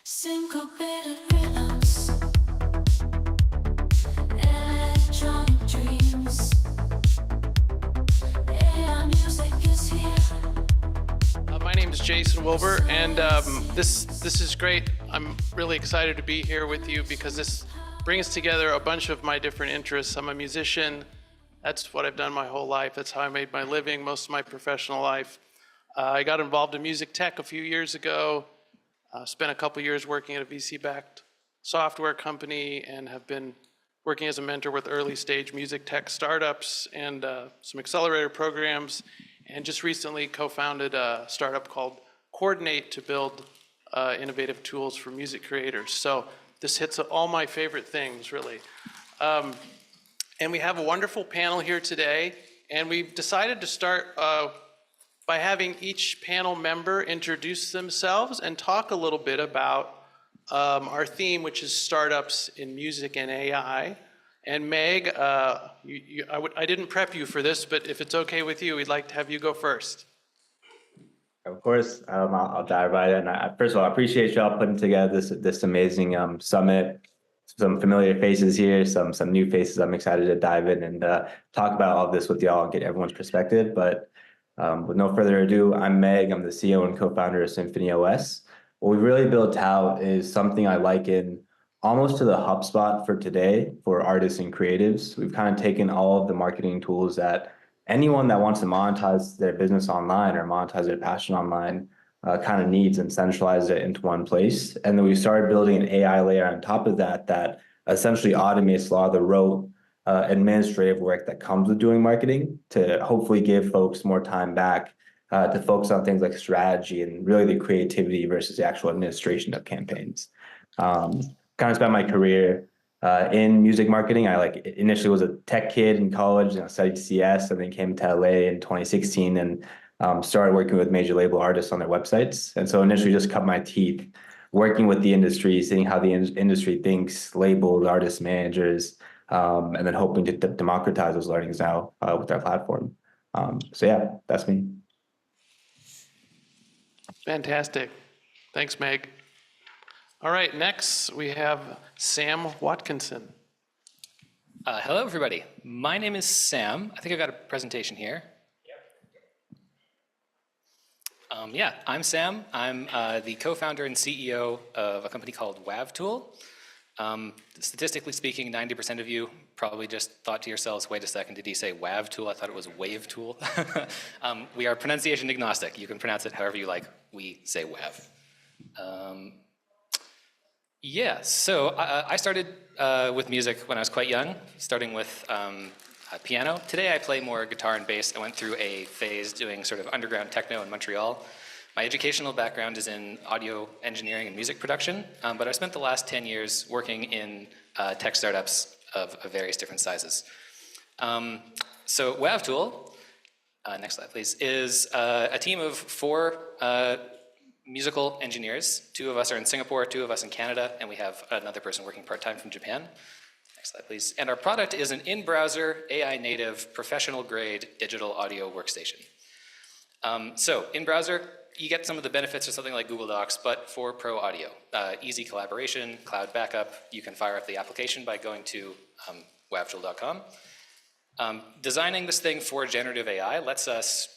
Syncopated rhythms, electronic dreams. AI music is here. My name is Jason Wilber, and this is great. I'm really excited to be here with you because this brings together a bunch of my different interests. I'm a musician. That's what I've done my whole life. That's how I made my living most of my professional life. I got involved in music tech a few years ago. Spent a couple years working at a VC-backed software company and have been working as a mentor with early stage music tech startups and some accelerator programs, and just recently co-founded a startup called Coordinate to build innovative tools for music creators. So this hits all my favorite things, really. And we have a wonderful panel here today, and we've decided to start by having each panel member introduce themselves and talk a little bit about our theme, which is startups in music and AI. And Meg, I didn't prep you for this, but if it's okay with you, we'd like to have you go first. Of course, I'll dive right in. First of all, I appreciate y'all putting together this amazing summit. Some familiar faces here, some new faces. I'm excited to dive in and talk about all of this with y'all and get everyone's perspective. But with no further ado, I'm Meg. I'm the CEO and co-founder of SymphonyOS. What we really built out is something I liken almost to the HubSpot for today for artists and creatives. We've kind of taken all of the marketing tools that anyone that wants to monetize their business online or monetize their passion online kind of needs and centralized it into one place. And then we started building an AI layer on top of that that essentially automates a lot of the rote administrative work that comes with doing marketing to hopefully give folks more time back to focus on things like strategy and really the creativity versus the actual administration of campaigns. Kind of spent my career in music marketing. I initially was a tech kid in college and I studied CS and then came to LA in 2016 and started working with major label artists on their websites. And so initially just cut my teeth working with the industry, seeing how the industry thinks, labels, artists, managers, and then hoping to democratize those learnings now with our platform. So yeah, that's me. Fantastic. Thanks, Meg. All right, next we have Sam Watkinson. Hello, everybody. My name is Sam. I think I've got a presentation here. Yeah, I'm Sam. I'm the co-founder and CEO of a company called WavTool. Statistically speaking, 90% of you probably just thought to yourselves, wait a second, did he say WavTool? I thought it was WaveTool. We are pronunciation agnostic. You can pronounce it however you like. We say Wav. Yeah, so I started with music when I was quite young, starting with piano. Today I play more guitar and bass. I went through a phase doing sort of underground techno in Montreal. My educational background is in audio engineering and music production, but I spent the last 10 years working in tech startups of various different sizes. So WavTool, next slide please, is a team of 4 musical engineers. 2 of us are in Singapore, 2 of us in Canada, and we have another person working part-time from Japan. Next slide, please. And our product is an in-browser, AI-native, professional-grade digital audio workstation. So in-browser, you get some of the benefits of something like Google Docs, but for pro audio. Easy collaboration, cloud backup. You can fire up the application by going to wavtool.com. Designing this thing for generative AI lets us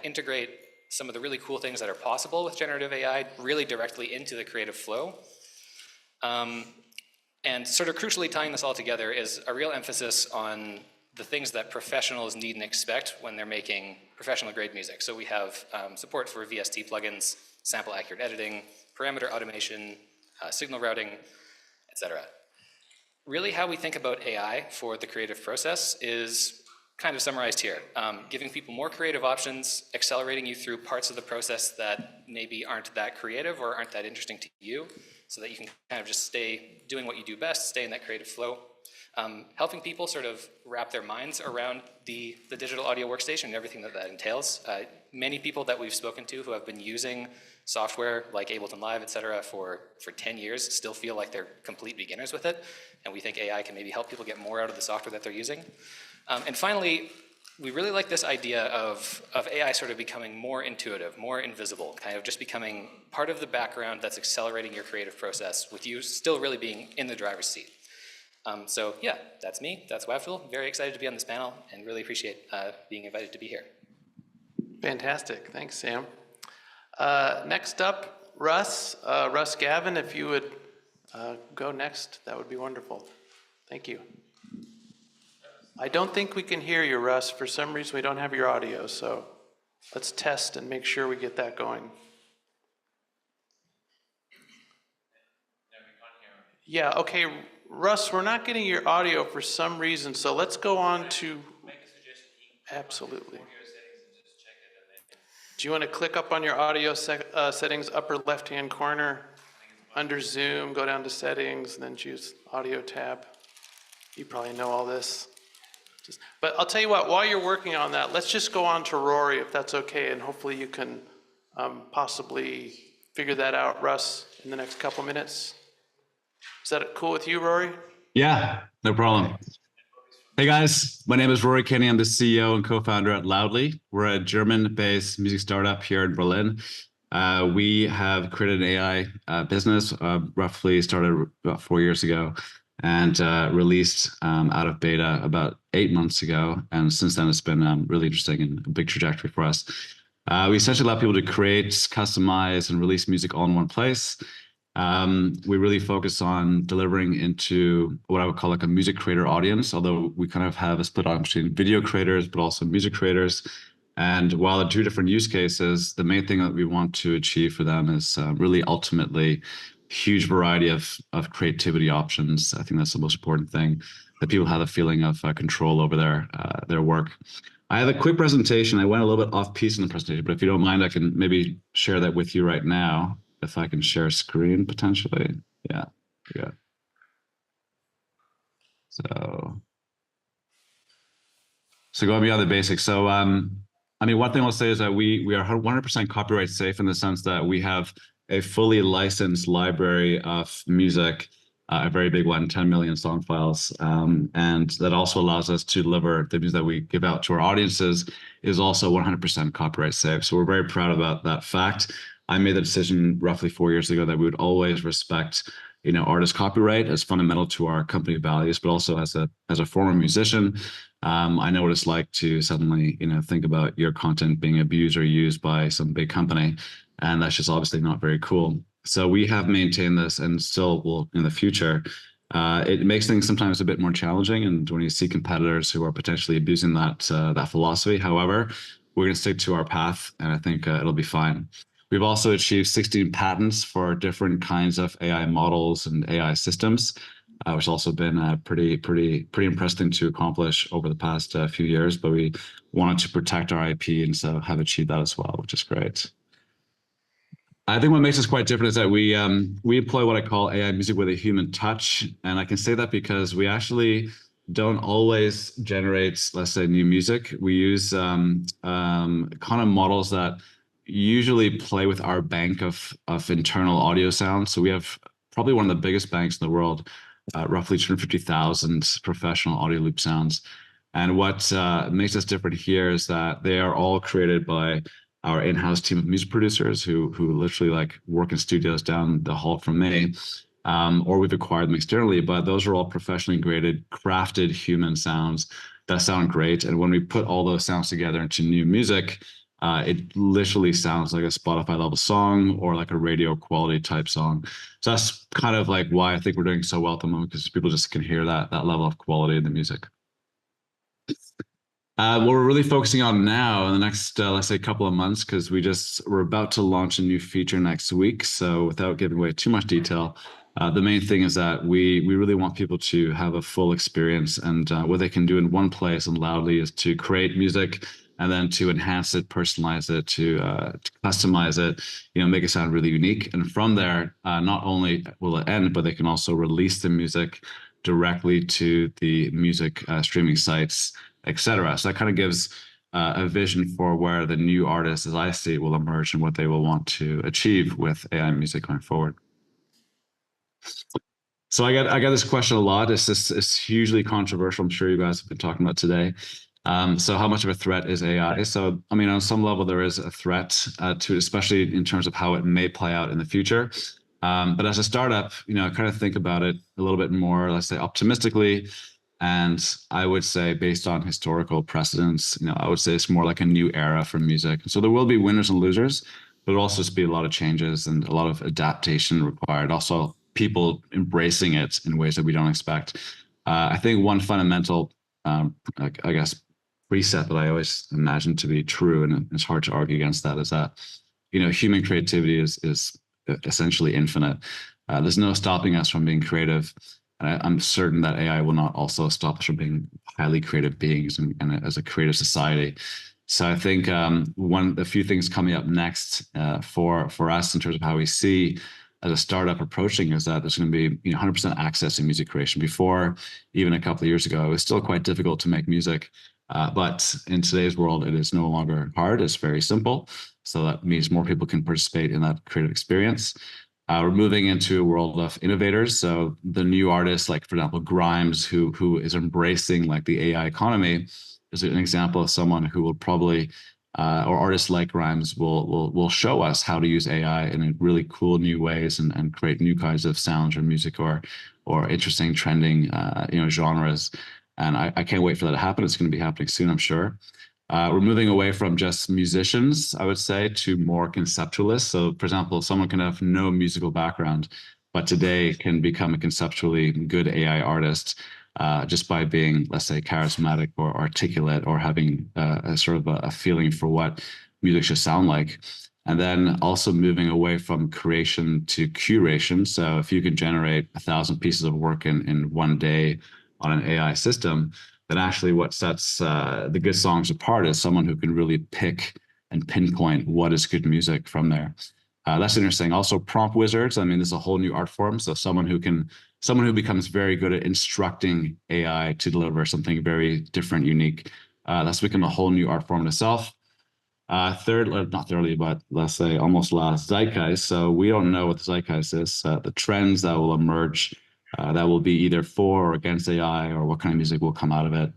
integrate some of the really cool things that are possible with generative AI really directly into the creative flow. And sort of crucially tying this all together is a real emphasis on the things that professionals need and expect when they're making professional grade music. So we have support for VST plugins, sample accurate editing, parameter automation, signal routing, etc. Really how we think about AI for the creative process is kind of summarized here. Giving people more creative options, accelerating you through parts of the process that maybe aren't that creative or aren't that interesting to you, so that you can kind of just stay doing what you do best, stay in that creative flow. Helping people sort of wrap their minds around the digital audio workstation and everything that entails. Many people that we've spoken to who have been using software like Ableton Live, et cetera, for 10 years still feel like they're complete beginners with it. And we think AI can maybe help people get more out of the software that they're using. And finally, we really like this idea of AI sort of becoming more intuitive, more invisible, kind of just becoming part of the background that's accelerating your creative process with you still really being in the driver's seat. So yeah, that's me, that's WavTool. Very excited to be on this panel and really appreciate being invited to be here. Fantastic. Thanks, Sam. Next up, Russ. Russ Gavin, if you would go next, that would be wonderful. Thank you. I don't think we can hear you, Russ. For some reason, we don't have your audio, so let's test and make sure we get that going. Yeah, okay, Russ, we're not getting your audio for some reason, so let's go on to... Absolutely. Do you want to click up on your audio settings, upper left-hand corner, under Zoom, go down to settings, and then choose audio tab? You probably know all this. But I'll tell you what, while you're working on that, let's just go on to RORY, if that's okay, and hopefully you can possibly figure that out, Russ, in the next couple minutes. Is that cool with you, RORY? Yeah, no problem. Hey guys, my name is Rory Kenny. I'm the CEO and co-founder at Loudly. We're a German-based music startup here in Berlin. We have created an AI business, roughly started about 4 years ago, and released out of beta about 8 months ago. And since then, it's been really interesting and a big trajectory for us. We essentially allow people to create, customize, and release music all in one place. We really focus on delivering into what I would call like a music creator audience, although we kind of have a split on between video creators, but also music creators. And while they're two different use cases, the main thing that we want to achieve for them is really ultimately huge variety of creativity options. I think that's the most important thing, that people have a feeling of control over their work. I have a quick presentation. I went a little bit off piece in the presentation, but if you don't mind, I can maybe share that with you right now. If I can share screen potentially. Yeah, yeah. So going beyond the basics. So, I mean, one thing I'll say is that we are 100% copyright safe in the sense that we have a fully licensed library of music, a very big one, 10 million song files. And that also allows us to deliver the music that we give out to our audiences is also 100% copyright safe. So we're very proud about that fact. I made the decision roughly 4 years ago that we would always respect, artist copyright as fundamental to our company values, but also as a former musician, I know what it's like to suddenly, think about your content being abused or used by some big company, and that's just obviously not very cool. So we have maintained this and still will in the future. It makes things sometimes a bit more challenging, and when you see competitors who are potentially abusing that philosophy, however, we're going to stick to our path, and I think it'll be fine. We've also achieved 16 patents for different kinds of AI models and AI systems, which has also been pretty impressive thing to accomplish over the past few years. But we wanted to protect our IP, and so have achieved that as well, which is great. I think what makes us quite different is that we employ what I call AI music with a human touch, and I can say that because we actually don't always generate, let's say, new music. We use kind of models that usually play with our bank of internal audio sounds. So we have probably one of the biggest banks in the world, roughly 250,000 professional audio loop sounds. And what makes us different here is that they are all created by our in-house team of music producers who literally work in studios down the hall from me, or we've acquired them externally, but those are all professionally graded, crafted human sounds that sound great. And when we put all those sounds together into new music, it literally sounds like a Spotify level song or like a radio quality type song. So that's kind of why I think we're doing so well at the moment, because people just can hear that level of quality in the music. What we're really focusing on now in the next, let's say, couple of months, because we're about to launch a new feature next week. So without giving away too much detail, the main thing is that we really want people to have a full experience, and what they can do in one place and Loudly is to create music and then to enhance it, personalize it, to customize it, make it sound really unique. And from there, not only will it end, but they can also release the music directly to the music streaming sites, etc. So that kind of gives a vision for where the new artists, as I see it, will emerge and what they will want to achieve with AI music going forward. So I get this question a lot. It's hugely controversial. I'm sure you guys have been talking about today. So how much of a threat is AI? So, I mean, on some level, there is a threat to it, especially in terms of how it may play out in the future. But as a startup, I kind of think about it a little bit more, let's say, optimistically. And I would say, based on historical precedents, I would say it's more like a new era for music. So there will be winners and losers, but it'll also just be a lot of changes and a lot of adaptation required. Also, people embracing it in ways that we don't expect. I think one fundamental, I guess, preset that I always imagine to be true, and it's hard to argue against that, is that human creativity is essentially infinite. There's no stopping us from being creative. And I'm certain that AI will not also stop us from being highly creative beings and as a creative society. So I think a few things coming up next for us in terms of how we see as a startup approaching is that there's going to be 100% access to music creation. Before, even a couple of years ago, it was still quite difficult to make music. But in today's world, it is no longer hard. It's very simple. So that means more people can participate in that creative experience. We're moving into a world of innovators. So the new artists, like for example, Grimes, who is embracing like the AI economy, is an example of someone who will probably, or artists like Grimes will show us how to use AI in really cool new ways and create new kinds of sounds or music or interesting trending genres. And I can't wait for that to happen. It's going to be happening soon, I'm sure. We're moving away from just musicians, I would say, to more conceptualists. So, for example, someone can have no musical background, but today can become a conceptually good AI artist just by being, let's say, charismatic or articulate or having a sort of a feeling for what music should sound like. And then also moving away from creation to curation. So if you can generate 1,000 pieces of work in one day on an AI system, then actually what sets the good songs apart is someone who can really pick and pinpoint what is good music from there. That's interesting. Also, prompt wizards. I mean, this is a whole new art form. So someone who becomes very good at instructing AI to deliver something very different, unique. That's become a whole new art form in itself. Third, not thirdly, but let's say almost last, zeitgeist. So we don't know what the zeitgeist is. The trends that will emerge that will be either for or against AI, or what kind of music will come out of it.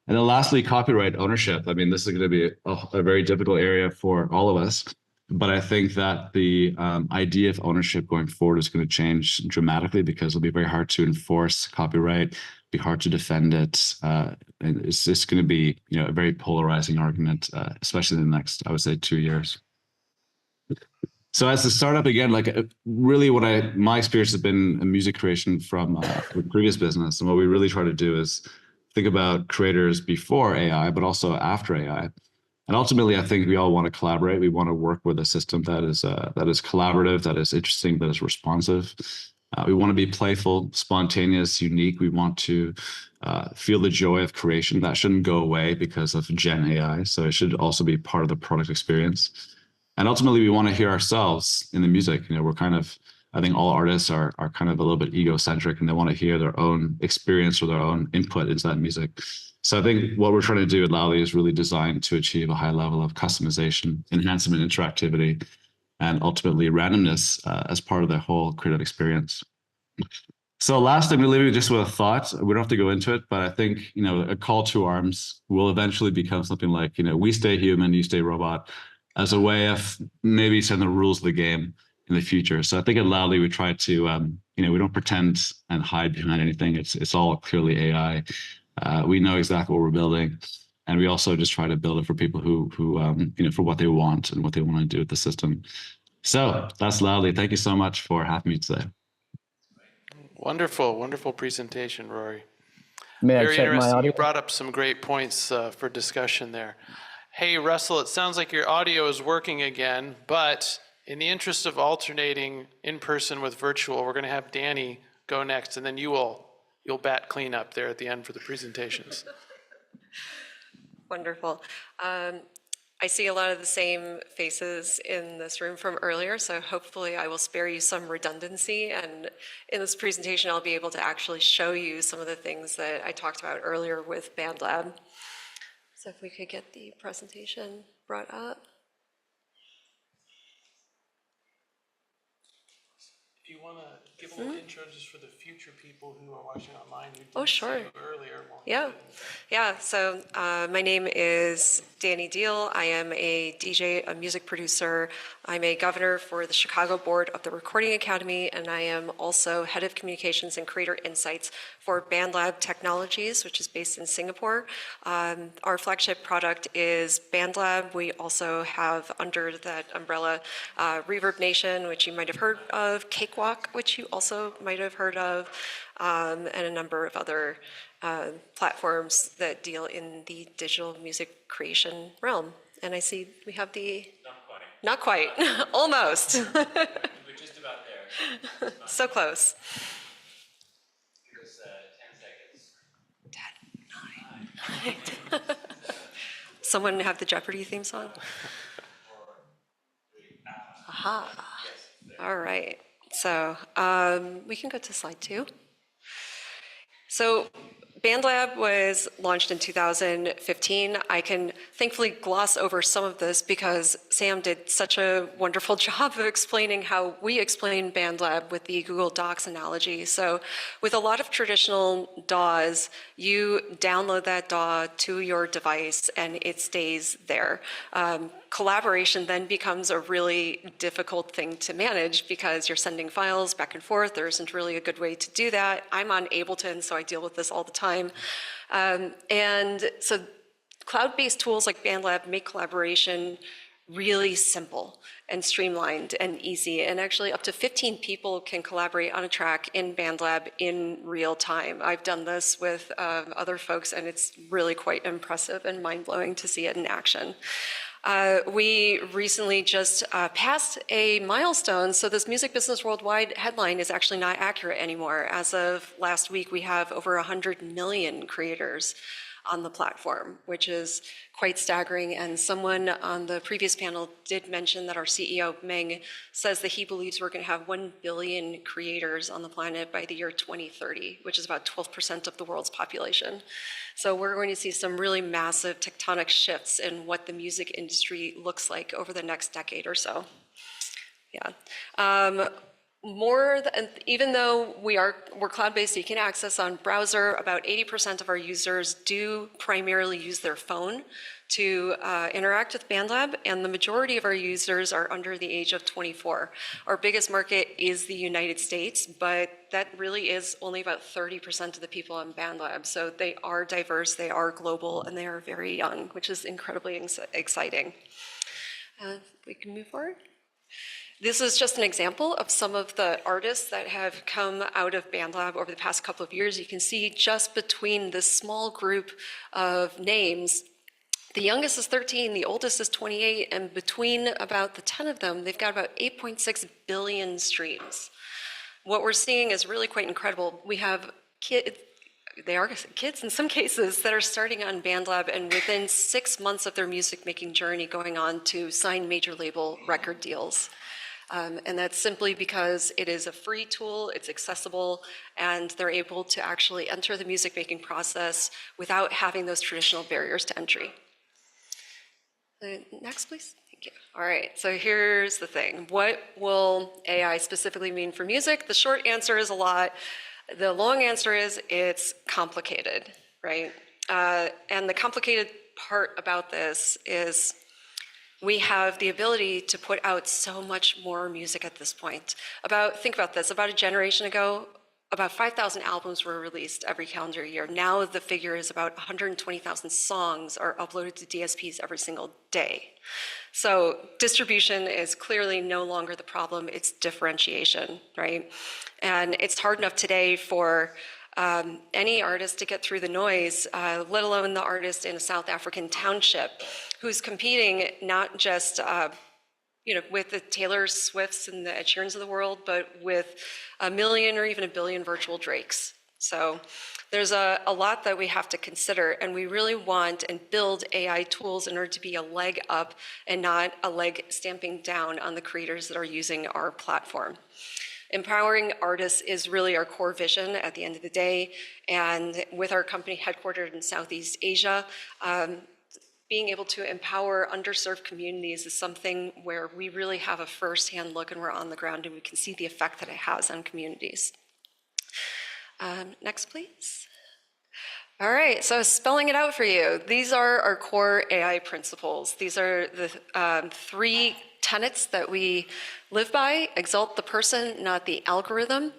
And then lastly, copyright ownership. I mean, this is going to be a very difficult area for all of us. But I think that the idea of ownership going forward is going to change dramatically, because it'll be very hard to enforce copyright, be hard to defend it. And it's just going to be, a very polarizing argument, especially in the next, I would say, 2 years. So as a startup, again, like really my experience has been in music creation from the previous business. And what we really try to do is think about creators before AI, but also after AI. And ultimately, I think we all want to collaborate. We want to work with a system that is collaborative, that is interesting, that is responsive. We want to be playful, spontaneous, unique. We want to feel the joy of creation. That shouldn't go away because of Gen AI. So it should also be part of the product experience. And ultimately, we want to hear ourselves in the music. We're kind of, I think all artists are kind of a little bit egocentric, and they want to hear their own experience or their own input into that music. So I think what we're trying to do at Loudly is really designed to achieve a high level of customization, enhancement, interactivity, and ultimately randomness as part of the whole creative experience. So last, I'm going to leave you just with a thought. We don't have to go into it, but I think, a call to arms will eventually become something like, we stay human, you stay robot, as a way of maybe setting the rules of the game in the future. So I think at Loudly, we try to, we don't pretend and hide behind anything. It's all clearly AI. We know exactly what we're building, and we also just try to build it for people who for what they want and what they want to do with the system. So that's Loudly. Thank you so much for having me today. Wonderful, wonderful presentation, Rory. May I Very check my interesting. audio? You brought up some great points for discussion there. Hey, Russell, it sounds like your audio is working again, but in the interest of alternating in person with virtual, we're going to have DANI go next, and then you'll bat clean up there at the end for the presentations. Wonderful. I see a lot of the same faces in this room from earlier, so hopefully I will spare you some redundancy, and in this presentation I'll be able to actually show you some of the things that I talked about earlier with BandLab. So if we could get the presentation brought up. If you want to give a little intro just for the future people who are watching online who didn't Oh, sure. see you earlier? Yeah. So my name is DANI DEAHL. I am a DJ, a music producer. I'm a governor for the Chicago Board of the Recording Academy, and I am also head of communications and creator insights for BandLab Technologies, which is based in Singapore. Our flagship product is BandLab. We also have under that umbrella Reverb Nation, which you might have heard of, Cakewalk, which you also might have heard of, and a number of other platforms that deal in the digital music creation realm. And I see we have the... Not quite. Almost. We're just about there. So close. Give us 10 seconds. 10, 9. Someone have the Jeopardy theme song? Aha. All right. So we can go to slide 2. So BandLab was launched in 2015. I can thankfully gloss over some of this because Sam did such a wonderful job of explaining how we explain BandLab with the Google Docs analogy. So with a lot of traditional DAWs, you download that DAW to your device and it stays there. Collaboration then becomes a really difficult thing to manage because you're sending files back and forth. There isn't really a good way to do that. I'm on Ableton, so I deal with this all the time. And so cloud-based tools like BandLab make collaboration really simple and streamlined and easy. And actually up to 15 people can collaborate on a track in BandLab in real time. I've done this with other folks and it's really quite impressive and mind-blowing to see it in action. We recently just passed a milestone, so this Music Business Worldwide headline is actually not accurate anymore. As of last week, we have over 100 million creators on the platform, which is quite staggering. And someone on the previous panel did mention that our CEO, MEGH, says that he believes we're going to have 1 billion creators on the planet by the year 2030, which is about 12% of the world's population. So we're going to see some really massive tectonic shifts in what the music industry looks like over the next decade or so. Yeah. Even though we're cloud-based, you can access on browser. About 80% of our users do primarily use their phone to interact with BandLab, and the majority of our users are under the age of 24. Our biggest market is the United States, but that really is only about 30% of the people on BandLab. So they are diverse, they are global, and they are very young, which is incredibly exciting. We can move forward. This is just an example of some of the artists that have come out of BandLab over the past couple of years. You can see just between this small group of names, the youngest is 13, the oldest is 28, and between about the 10 of them, they've got about 8.6 billion streams. What we're seeing is really quite incredible. We have kids in some cases that are starting on BandLab and within 6 months of their music making journey going on to sign major label record deals. And that's simply because it is a free tool, it's accessible, and they're able to actually enter the music making process without having those traditional barriers to entry. Next, please. Thank you. All right, so here's the thing. What will AI specifically mean for music? The short answer is a lot. The long answer is it's complicated, right? And the complicated part about this is we have the ability to put out so much more music at this point. Think about this, about a generation ago, about 5,000 albums were released every calendar year. Now the figure is about 120,000 songs are uploaded to DSPs every single day. So distribution is clearly no longer the problem, it's differentiation, right? And it's hard enough today for any artist to get through the noise, let alone the artist in a South African township who's competing not just with the Taylor Swifts and the Ed Sheerans of the world, but with 1 million or even 1 billion virtual Drakes. So there's a lot that we have to consider, and we really want and build AI tools in order to be a leg up and not a leg stamping down on the creators that are using our platform. Empowering artists is really our core vision at the end of the day, and with our company headquartered in Southeast Asia, being able to empower underserved communities is something where we really have a firsthand look and we're on the ground and we can see the effect that it has on communities. Next, please. All right, so spelling it out for you. These are our core AI principles. These are the 3 tenets that we live by: exalt the person, not the algorithm;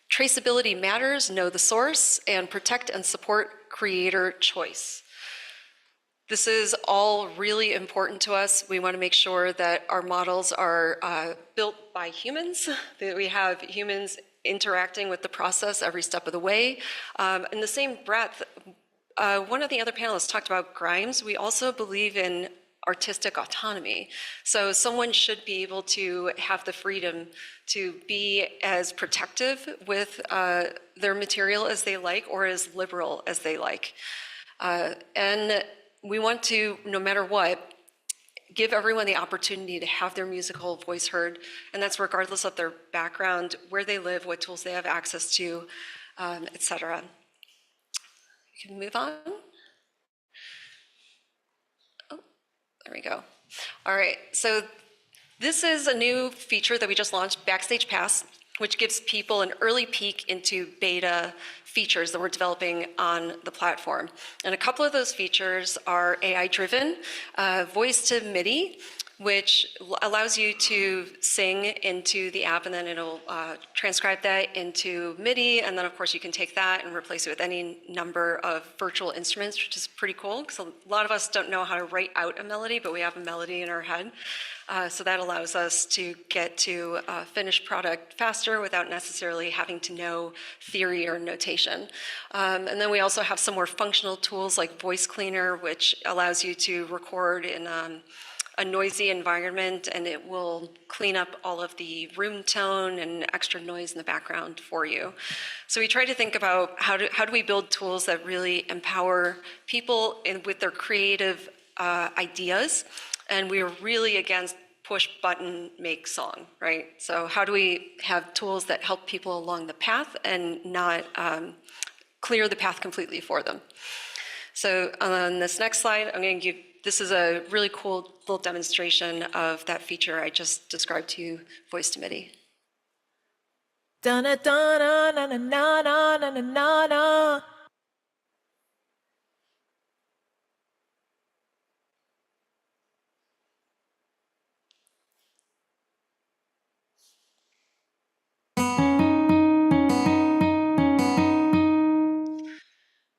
traceability matters, know the source; and protect and support creator choice. This is all really important to us. We want to make sure that our models are built by humans, that we have humans interacting with the process every step of the way. In the same breath, one of the other panelists talked about Grimes. We also believe in artistic autonomy. So someone should be able to have the freedom to be as protective with their material as they like, or as liberal as they like. And we want to, no matter what, give everyone the opportunity to have their musical voice heard, and that's regardless of their background, where they live, what tools they have access to, etc. We can move on. Oh, there we go. All right, so this is a new feature that we just launched, Backstage Pass, which gives people an early peek into beta features that we're developing on the platform. And a couple of those features are AI-driven, voice to MIDI, which allows you to sing into the app, and then it'll transcribe that into MIDI, and then of course you can take that and replace it with any number of virtual instruments, which is pretty cool, because a lot of us don't know how to write out a melody, but we have a melody in our head. So that allows us to get to a finished product faster without necessarily having to know theory or notation. And then we also have some more functional tools like Voice Cleaner, which allows you to record in a noisy environment, and it will clean up all of the room tone and extra noise in the background for you. So we try to think about how do we build tools that really empower people with their creative ideas. And we are really against push button, make song, right? So how do we have tools that help people along the path and not clear the path completely for them? So on this next slide, I'm going to give, this is a really cool little demonstration of that feature I just described to you, voice to MIDI. Da-na-da-na-na-na-na-na-na-na-na.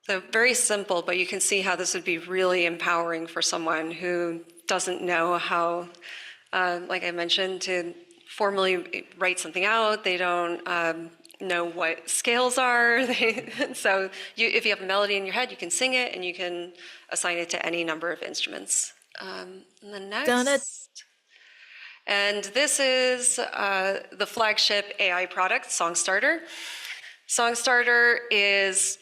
So very simple, but you can see how this would be really empowering for someone who doesn't know how, like I mentioned, to formally write something out. They don't know what scales are. So if you have a melody in your head, you can sing it and you can assign it to any number of instruments. And then next. And this is the flagship AI product, SongStarter. SongStarter is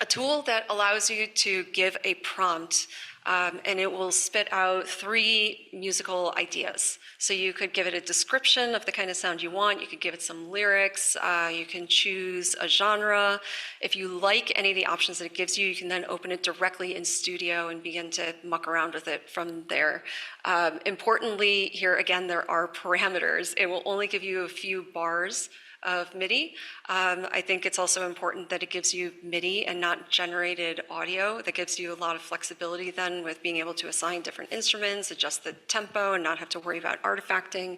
a tool that allows you to give a prompt and it will spit out 3 musical ideas. So you could give it a description of the kind of sound you want, you could give it some lyrics, you can choose a genre. If you like any of the options that it gives you, you can then open it directly in Studio and begin to muck around with it from there. Importantly, here again, there are parameters. It will only give you a few bars of MIDI. I think it's also important that it gives you MIDI and not generated audio. That gives you a lot of flexibility then with being able to assign different instruments, adjust the tempo, and not have to worry about artifacting,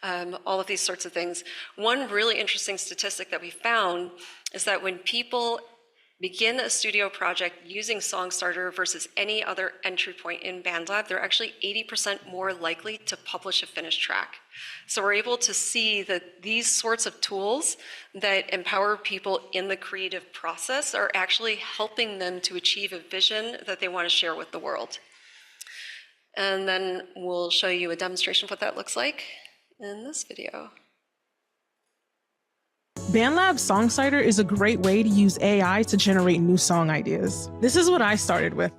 all of these sorts of things. One really interesting statistic that we found is that when people begin a studio project using SongStarter versus any other entry point in BandLab, they're actually 80% more likely to publish a finished track. So we're able to see that these sorts of tools that empower people in the creative process are actually helping them to achieve a vision that they want to share with the world. And then we'll show you a demonstration of what that looks like in this video. BandLab SongStarter is a great way to use AI to generate new song ideas. This is what I started with.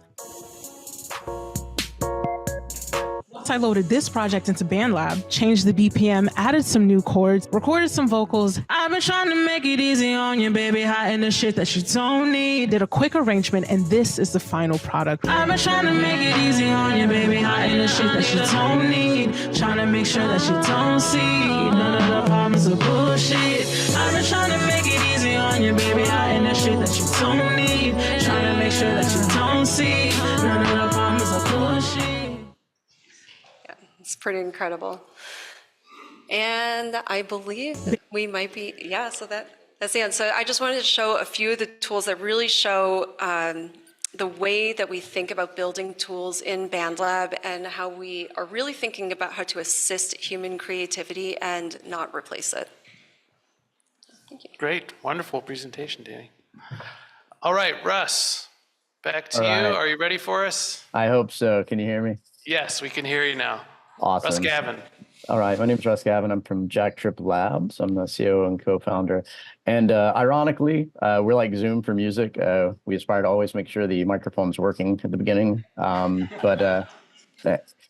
multi-loaded this project into BandLab, changed the BPM, added some new chords, recorded some vocals. I've been trying to make it easy on you, baby, hiding the shit that you don't need. Did a quick arrangement, and this is the final product. I've been trying to make it easy on you, baby, hiding the shit that you don't need. Trying to make sure that you don't see none of the problems are bullshit. I've been trying to make it easy on you, baby, hiding the shit that you don't need. Trying to make sure that you don't see none of the problems are bullshit. Yeah, it's pretty incredible. And I believe that we might be, yeah, so that's the end. So I just wanted to show a few of the tools that really show the way that we think about building tools in BandLab and how we are really thinking about how to assist human creativity and not replace it. Thank you. Great, wonderful presentation, Danny. All right, Russ, back to All you. right. Are you ready for us? I hope so. Can you hear me? Yes, we can hear you now. Awesome. Russ Gavin. All right. My name is Russ Gavin. I'm from JackTrip Labs. I'm the CEO and co-founder. And ironically, we're like Zoom for music. We aspire to always make sure the microphone's working at the beginning.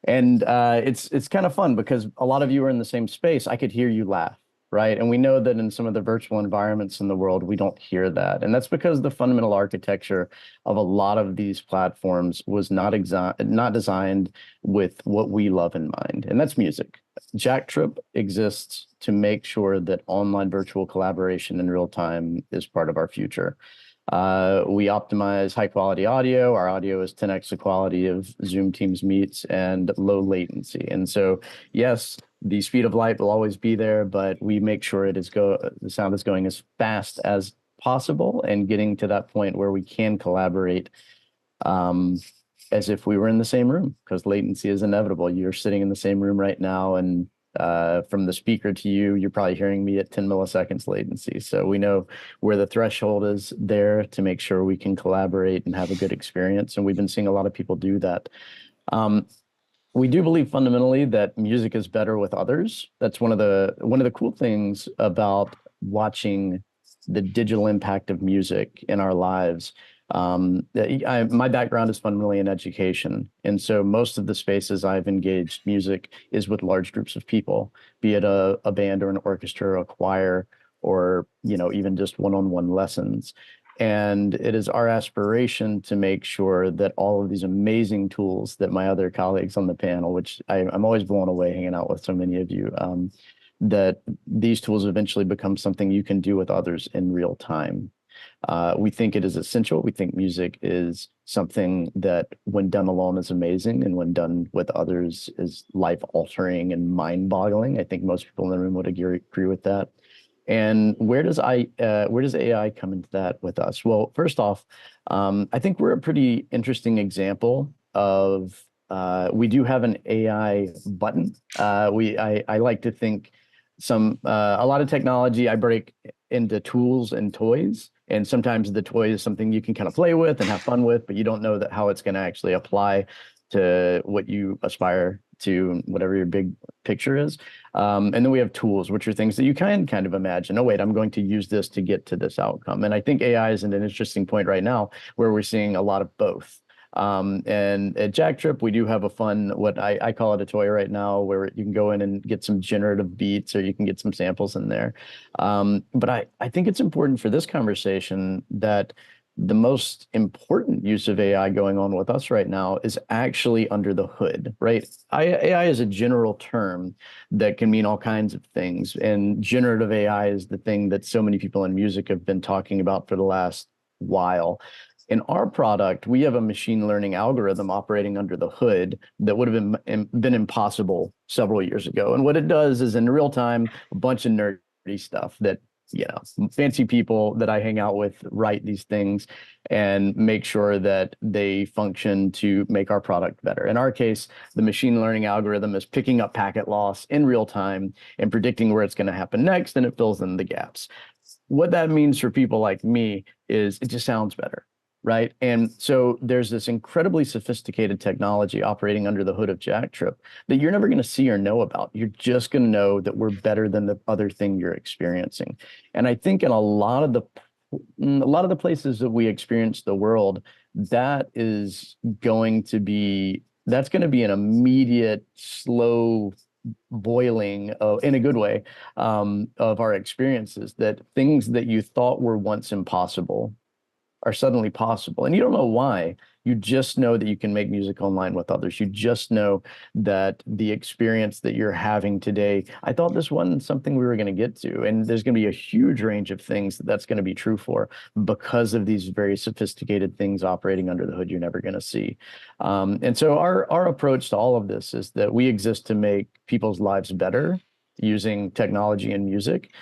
It's kind of fun because a lot of you are in the same space. I could hear you laugh, right? And we know that in some of the virtual environments in the world, we don't hear that. And that's because the fundamental architecture of a lot of these platforms was not designed with what we love in mind, and that's music. JackTrip exists to make sure that online virtual collaboration in real time is part of our future. We optimize high quality audio. Our audio is 10x the quality of Zoom Teams Meets and low latency. And so, yes, the speed of light will always be there, but we make sure the sound is going as fast as possible and getting to that point where we can collaborate as if we were in the same room, because latency is inevitable. You're sitting in the same room right now, and from the speaker to you, you're probably hearing me at 10 milliseconds latency. So we know where the threshold is there to make sure we can collaborate and have a good experience. And we've been seeing a lot of people do that. We do believe fundamentally that music is better with others. That's one of the cool things about watching the digital impact of music in our lives. My background is fundamentally in education. And so most of the spaces I've engaged music is with large groups of people, be it a band or an orchestra or a choir, or, even just one-on-one lessons. And it is our aspiration to make sure that all of these amazing tools that my other colleagues on the panel, which I'm always blown away hanging out with so many of you, that these tools eventually become something you can do with others in real time. We think it is essential. We think music is something that when done alone is amazing, and when done with others is life-altering and mind-boggling. I think most people in the room would agree with that. And where does AI come into that with us? Well, first off, I think we're a pretty interesting example of, we do have an AI button. I like to think a lot of technology I break into tools and toys. And sometimes the toy is something you can kind of play with and have fun with, but you don't know how it's going to actually apply to what you aspire to, whatever your big picture is. And then we have tools, which are things that you can kind of imagine, oh, wait, I'm going to use this to get to this outcome. And I think AI is at an interesting point right now where we're seeing a lot of both. And at JackTrip, we do have a fun, what I call it a toy right now, where you can go in and get some generative beats, or you can get some samples in there. But I think it's important for this conversation that the most important use of AI going on with us right now is actually under the hood, right? AI is a general term that can mean all kinds of things. And generative AI is the thing that so many people in music have been talking about for the last while. In our product, we have a machine learning algorithm operating under the hood that would have been impossible several years ago. And what it does is in real time, a bunch of nerdy stuff that, fancy people that I hang out with write these things and make sure that they function to make our product better. In our case, the machine learning algorithm is picking up packet loss in real time and predicting where it's going to happen next, and it fills in the gaps. What that means for people like me is it just sounds better. Right. And so there's this incredibly sophisticated technology operating under the hood of JackTrip that you're never going to see or know about. You're just going to know that we're better than the other thing you're experiencing. And I think in a lot of the places that we experience the world, that is going to be that's going to be an immediate, slow boiling in a good way of our experiences, that things that you thought were once impossible are suddenly possible. And you don't know why. You just know that you can make music online with others. You just know that the experience that you're having today, I thought this wasn't something we were going to get to. And there's going to be a huge range of things that's going to be true for, because of these very sophisticated things operating under the hood you're never going to see. And so our approach to all of this is that we exist to make people's lives better using technology and music.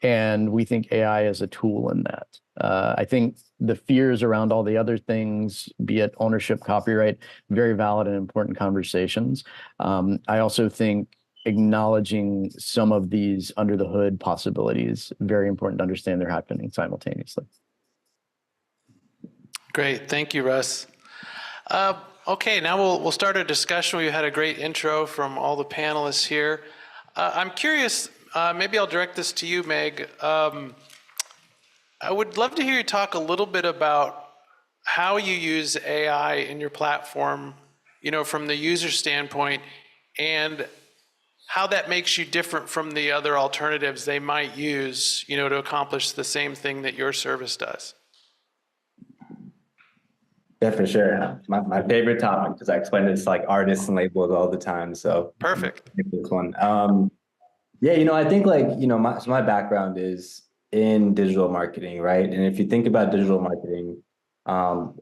And we think AI is a tool in that. I think the fears around all the other things, be it ownership, copyright, very valid and important conversations. I also think acknowledging some of these under the hood possibilities, very important to understand they're happening simultaneously. Great, thank you, Russ. Okay, now we'll start a discussion. We had a great intro from all the panelists here. I'm curious, maybe I'll direct this to you, Meg. I would love to hear you talk a little bit about how you use AI in your platform, you know, from the user standpoint, and how that makes you different from the other alternatives they might use, you know, to accomplish the same thing that your service does. Yeah, for sure. My favorite topic, because I explain it to like artists and labels all the time. So Perfect. this one. Yeah, you know, I think like, you know, my background is in digital marketing, right? And if you think about digital marketing,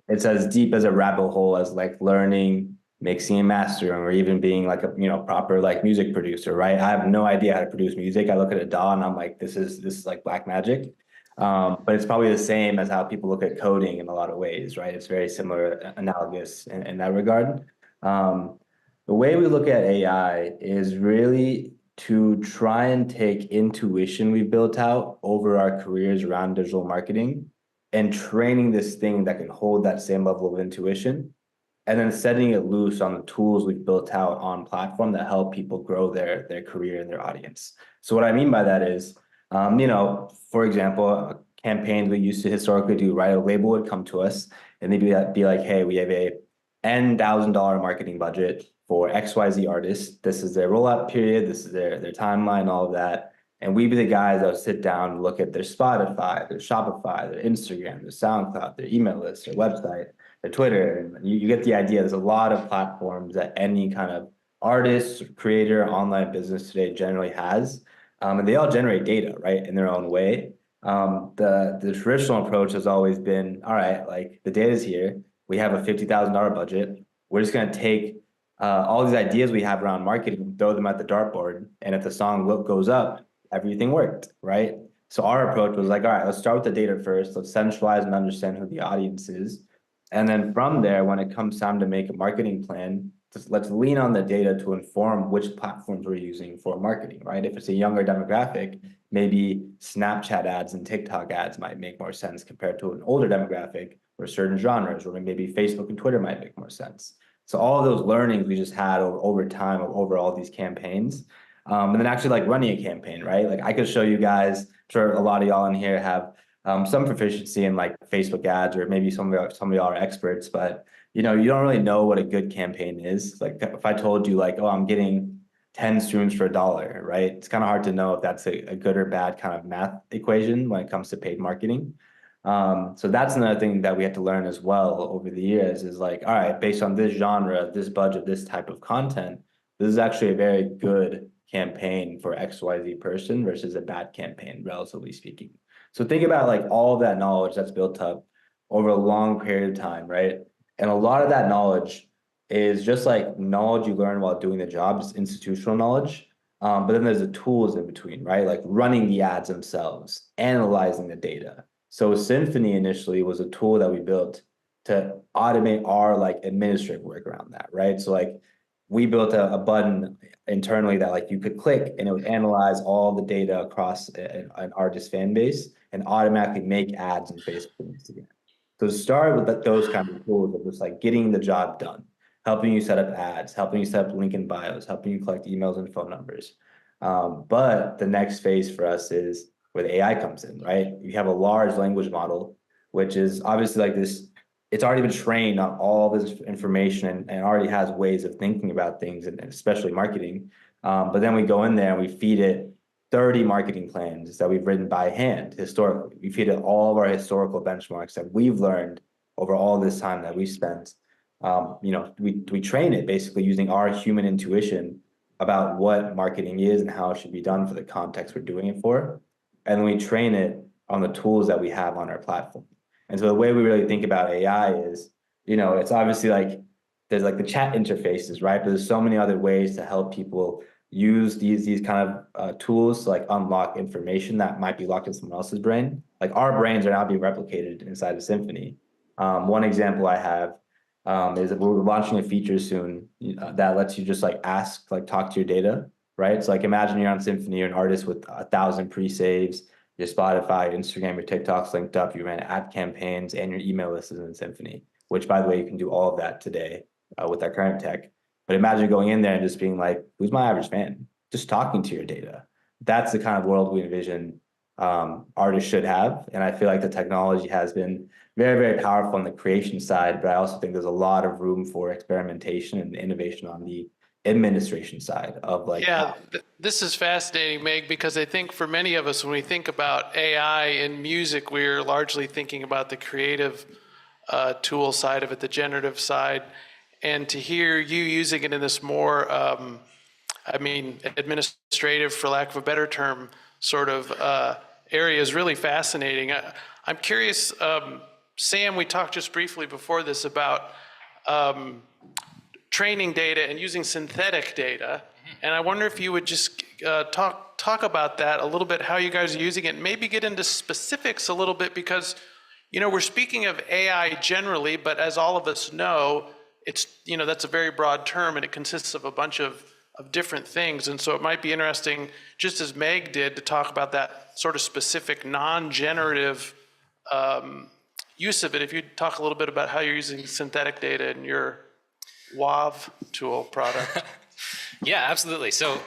it's as deep as a rabbit hole as like learning, mixing and mastering, or even being like a, you know, proper like music producer, right? I have no idea how to produce music. I look at a DAW and I'm like, this is like black magic. But it's probably the same as how people look at coding in a lot of ways, right? It's very similar, analogous in that regard. The way we look at AI is really to try and take intuition we've built out over our careers around digital marketing and training this thing that can hold that same level of intuition, and then setting it loose on the tools we've built out on platform that help people grow their career and their audience. So what I mean by that is, you know, for example, campaigns we used to historically do, right? A label would come to us and they'd be like, hey, we have a $N,000 marketing budget for XYZ artists. This is their rollout period. This is their timeline, all of that. And we'd be the guys that would sit down and look at their Spotify, their Shopify, their Instagram, their SoundCloud, their email list, their website, their Twitter. And you get the idea. There's a lot of platforms that any kind of artist, creator, online business today generally has. And they all generate data, right, in their own way. The traditional approach has always been, all right, like the data's here. We have a $50,000 budget. We're just going to take all these ideas we have around marketing, throw them at the dartboard, and if the song goes up, everything worked, right? So our approach was like, all right, let's start with the data first. Let's centralize and understand who the audience is. And then from there, when it comes time to make a marketing plan, let's lean on the data to inform which platforms we're using for marketing, right? If it's a younger demographic, maybe Snapchat ads and TikTok ads might make more sense compared to an older demographic, or certain genres, or maybe Facebook and Twitter might make more sense. So all of those learnings we just had over time, over all these campaigns, and then actually like running a campaign, right? Like I could show you guys, I'm sure a lot of y'all in here have some proficiency in like Facebook ads, or maybe some of y'all are experts, but you know, you don't really know what a good campaign is. Like if I told you like, oh, I'm getting 10 streams for $1, right? It's kind of hard to know if that's a good or bad kind of math equation when it comes to paid marketing. So that's another thing that we had to learn as well over the years is like, all right, based on this genre, this budget, this type of content, this is actually a very good campaign for XYZ person versus a bad campaign, relatively speaking. So think about like all of that knowledge that's built up over a long period of time, right? And a lot of that knowledge is just like knowledge you learn while doing the job, it's institutional knowledge. But then there's the tools in between, right? Like running the ads themselves, analyzing the data. So Symphony initially was a tool that we built to automate our like administrative work around that, right? So like we built a button internally that like you could click and it would analyze all the data across an artist fan base and automatically make ads on Facebook and Instagram. So start with those kind of tools of just like getting the job done, helping you set up ads, helping you set up link in bios, helping you collect emails and phone numbers. But the next phase for us is where the AI comes in, right? You have a large language model, which is obviously like this it's already been trained on all this information and already has ways of thinking about things, and especially marketing. But then we go in there and we feed it 30 marketing plans that we've written by hand historically. We feed it all of our historical benchmarks that we've learned over all this time that we've spent. We train it basically using our human intuition about what marketing is and how it should be done for the context we're doing it for. And then we train it on the tools that we have on our platform. And so the way we really think about AI is, it's obviously like there's like the chat interfaces, right? But there's so many other ways to help people use these kind of tools to like unlock information that might be locked in someone else's brain. Like our brains are now being replicated inside of Symphony. One example I have is that we're launching a feature soon that lets you just like talk to your data, right? So like imagine you're on Symphony, you're an artist with 1,000 pre-saves, your Spotify, Instagram, your TikTok's linked up, you ran ad campaigns, and your email list is in Symphony, which by the way, you can do all of that today with our current tech. But imagine going in there and just being like, who's my average fan? Just talking to your data. That's the kind of world we envision artists should have. And I feel like the technology has been very, very powerful on the creation side, but I also think there's a lot of room for experimentation and innovation on the administration side of like. Yeah, this is fascinating, Meg, because I think for many of us, when we think about AI in music, we're largely thinking about the creative tool side of it, the generative side. And to hear you using it in this more, administrative, for lack of a better term, sort of area is really fascinating. I'm curious, Sam, we talked just briefly before this about training data and using synthetic data. And I wonder if you would just talk about that a little bit, how you guys are using it, and maybe get into specifics a little bit, because, we're speaking of AI generally, but as all of us know, it's, that's a very broad term and it consists of a bunch of different things. And so it might be interesting, just as Meg did, to talk about that sort of specific non-generative use of it. If you'd talk a little bit about how you're using synthetic data in your WavTool product. Yeah, absolutely. So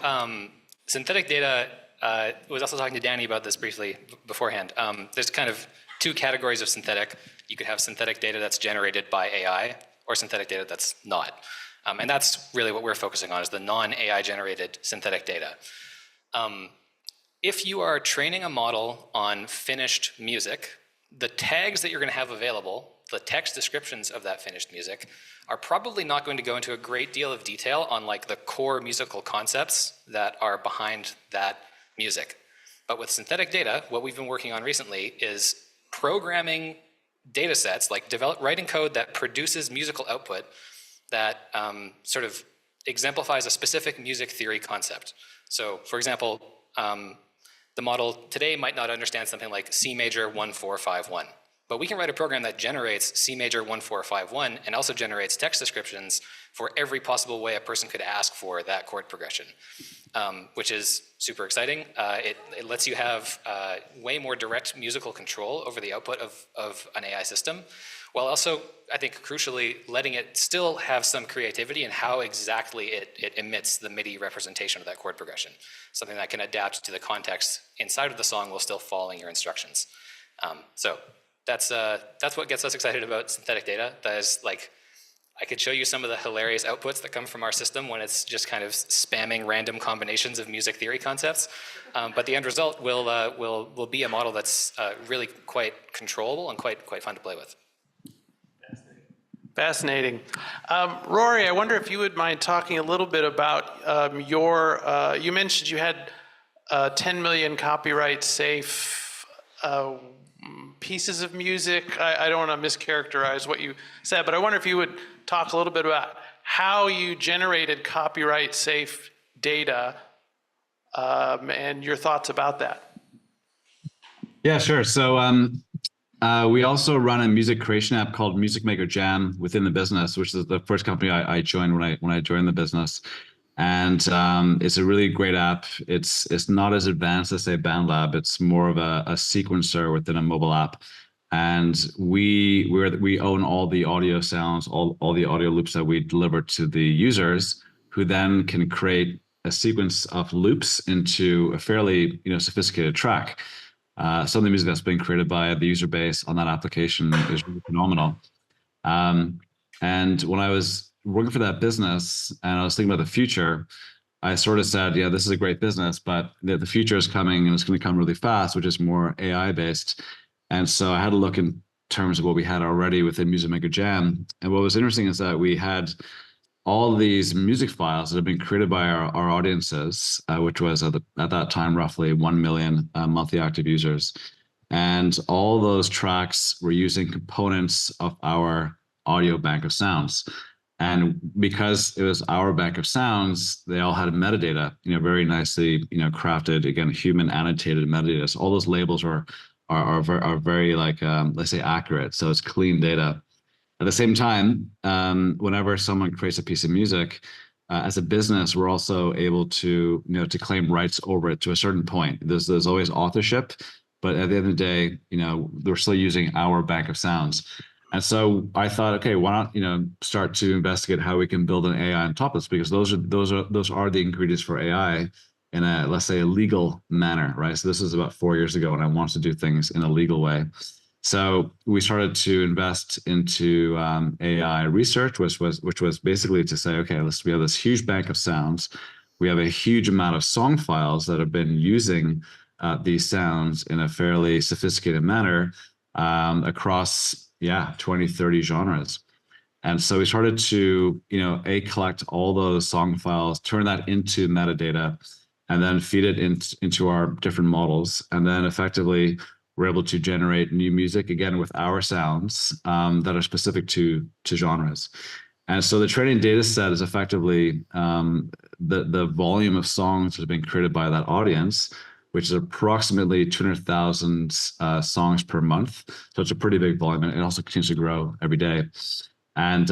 synthetic data, I was also talking to DANI about this briefly beforehand. There's kind of two categories of synthetic. You could have synthetic data that's generated by AI or synthetic data that's not. And that's really what we're focusing on, is the non-AI generated synthetic data. If you are training a model on finished music, the tags that you're going to have available, the text descriptions of that finished music, are probably not going to go into a great deal of detail on like the core musical concepts that are behind that music. But with synthetic data, what we've been working on recently is programming data sets, like writing code that produces musical output that sort of exemplifies a specific music theory concept. So for example, the model today might not understand something like C major 1451, but we can write a program that generates C major 1451 and also generates text descriptions for every possible way a person could ask for that chord progression, which is super exciting. It lets you have way more direct musical control over the output of an AI system, while also, I think crucially, letting it still have some creativity in how exactly it emits the MIDI representation of that chord progression. Something that can adapt to the context inside of the song while still following your instructions. So that's what gets us excited about synthetic data. That is, like, I could show you some of the hilarious outputs that come from our system when it's just kind of spamming random combinations of music theory concepts. But the end result will be a model that's really quite controllable and quite fun to play with. Fascinating. Rory, I wonder if you would mind talking a little bit about you mentioned you had 10 million copyright safe pieces of music. I don't want to mischaracterize what you said, but I wonder if you would talk a little bit about how you generated copyright safe data and your thoughts about that. Yeah, sure. So we also run a music creation app called Music Maker Jam within the business, which is the first company I joined when I joined the business. And it's a really great app. It's not as advanced as, say, BandLab. It's more of a sequencer within a mobile app. And we own all the audio sounds, all the audio loops that we deliver to the users, who then can create a sequence of loops into a fairly sophisticated track. Some of the music that's been created by the user base on that application is really phenomenal. And when I was working for that business and I was thinking about the future, I sort of said, yeah, this is a great business, but the future is coming and it's going to come really fast, which is more AI based. And so I had to look in terms of what we had already within Music Maker Jam. And what was interesting is that we had all these music files that have been created by our audiences, which was at that time roughly 1 million monthly active users. And all those tracks were using components of our audio bank of sounds. And because it was our bank of sounds, they all had metadata, very nicely, crafted, again, human annotated metadata. So all those labels are very like, let's say, accurate. So it's clean data. At the same time, whenever someone creates a piece of music, as a business, we're also able to, to claim rights over it to a certain point. There's always authorship, but at the end of the day, we're still using our bank of sounds. And so I thought, okay, why not, start to investigate how we can build an AI on top of this, because those are the ingredients for AI in a, let's say, a legal manner, right? So this is about 4 years ago, and I wanted to do things in a legal way. So we started to invest into AI research, which was basically to say, okay, we have this huge bank of sounds. We have a huge amount of song files that have been using these sounds in a fairly sophisticated manner across 20, 30 genres. And so we started to, collect all those song files, turn that into metadata, and then feed it into our different models. And then effectively, we're able to generate new music, again, with our sounds that are specific to genres. And so the training data set is effectively the volume of songs that have been created by that audience, which is approximately 200,000 songs per month. So it's a pretty big volume, and it also continues to grow every day. And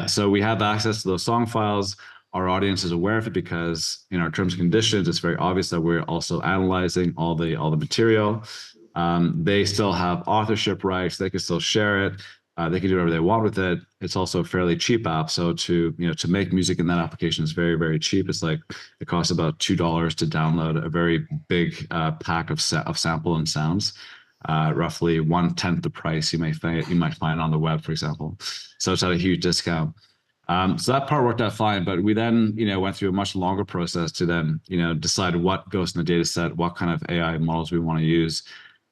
so we have access to those song files. Our audience is aware of it because in our terms and conditions, it's very obvious that we're also analyzing all the material. They still have authorship rights. They can still share it. They can do whatever they want with it. It's also a fairly cheap app. So to make music in that application is very, very cheap. It's like it costs about $2 to download a very big pack of sample and sounds, roughly 1/10 the price you might find on the web, for example. So it's at a huge discount. So that part worked out fine, but we then went through a much longer process to then decide what goes in the data set, what kind of AI models we want to use.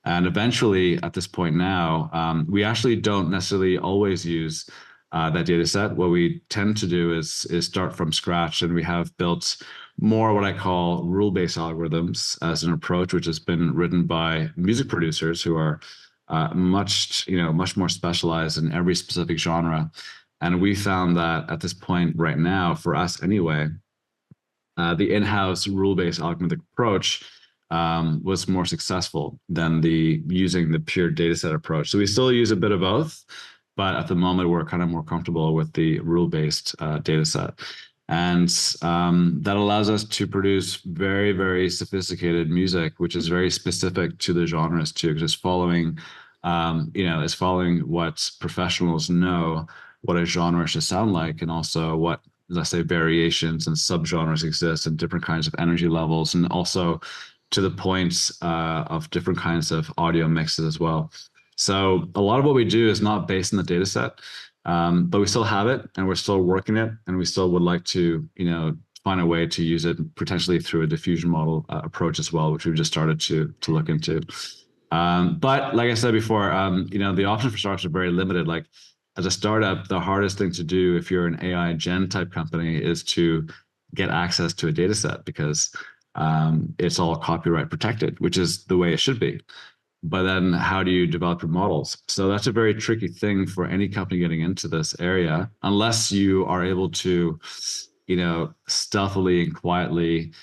And eventually, at this point now, we actually don't necessarily always use that data set. What we tend to do is start from scratch, and we have built more what I call rule-based algorithms as an approach, which has been written by music producers who are much more specialized in every specific genre. And we found that at this point right now, for us anyway, the in-house rule-based algorithmic approach was more successful than using the pure data set approach. So we still use a bit of both, but at the moment we're kind of more comfortable with the rule-based data set. And that allows us to produce very, very sophisticated music, which is very specific to the genres too, because it's following what professionals know what a genre should sound like, and also what, let's say, variations and subgenres exist and different kinds of energy levels, and also to the points of different kinds of audio mixes as well. So a lot of what we do is not based on the data set, but we still have it and we're still working it, and we still would like to, find a way to use it potentially through a diffusion model approach as well, which we've just started to look into. But like I said before, the options for startups are very limited. Like as a startup, the hardest thing to do if you're an AI gen type company is to get access to a data set, because it's all copyright protected, which is the way it should be. But then how do you develop your models? So that's a very tricky thing for any company getting into this area, unless you are able to, stealthily and quietly,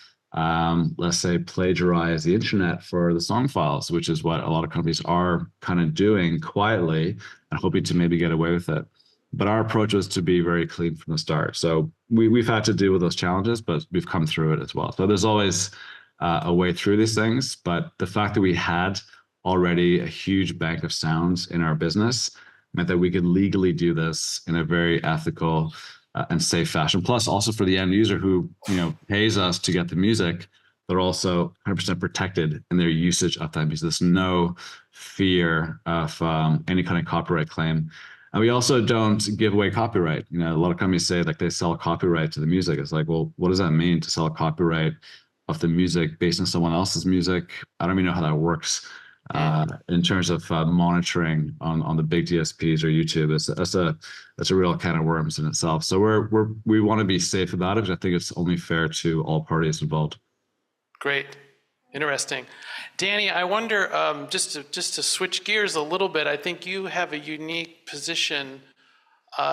let's say, plagiarize the internet for the song files, which is what a lot of companies are kind of doing quietly and hoping to maybe get away with it. But our approach was to be very clean from the start. So we've had to deal with those challenges, but we've come through it as well. So there's always a way through these things. But the fact that we had already a huge bank of sounds in our business meant that we could legally do this in a very ethical and safe fashion. Plus, also for the end user who pays us to get the music, they're also 100% protected in their usage of that music. There's no fear of any kind of copyright claim. And we also don't give away copyright. You know, a lot of companies say like they sell copyright to the music. It's like, well, what does that mean to sell copyright of the music based on someone else's music? I don't even know how that works in terms of monitoring on the big DSPs or YouTube. That's a real can of worms in itself. So we want to be safe about it, because I think it's only fair to all parties involved. Great. Interesting. Danny, I wonder, just to switch gears a little bit, I think you have a unique position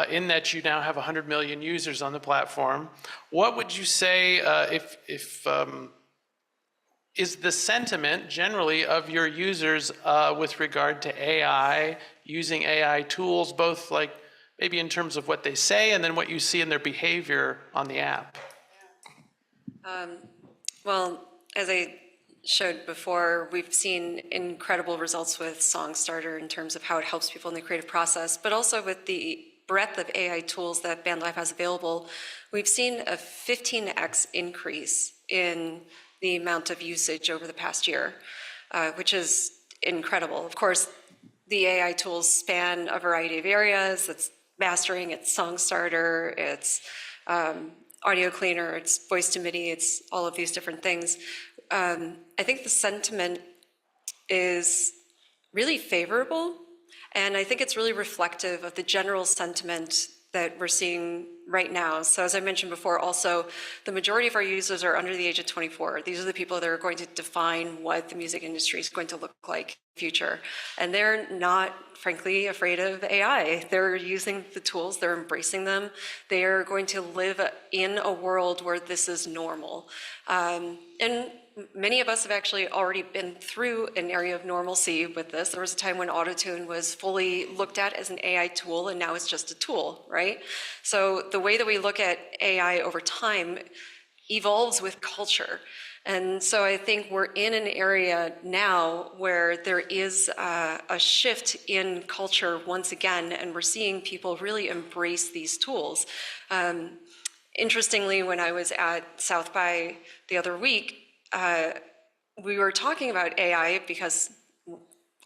in that you now have 100 million users on the platform. What would you say is the sentiment generally of your users with regard to AI, using AI tools, both like maybe in terms of what they say and then what you see in their behavior on the app? Well, as I showed before, we've seen incredible results with SongStarter in terms of how it helps people in the creative process, but also with the breadth of AI tools that BandLab has available, we've seen a 15x increase in the amount of usage over the past year, which is incredible. Of course, the AI tools span a variety of areas. It's mastering, it's SongStarter, it's audio cleaner, it's voice to MIDI, it's all of these different things. I think the sentiment is really favorable, and I think it's really reflective of the general sentiment that we're seeing right now. So as I mentioned before, also, the majority of our users are under the age of 24. These are the people that are going to define what the music industry is going to look like in the future. And they're not, frankly, afraid of AI. They're using the tools, they're embracing them. They are going to live in a world where this is normal. And many of us have actually already been through an area of normalcy with this. There was a time when autotune was fully looked at as an AI tool, and now it's just a tool, right? So the way that we look at AI over time evolves with culture. And so I think we're in an area now where there is a shift in culture once again, and we're seeing people really embrace these tools. Interestingly, when I was at South by the other week, we were talking about AI because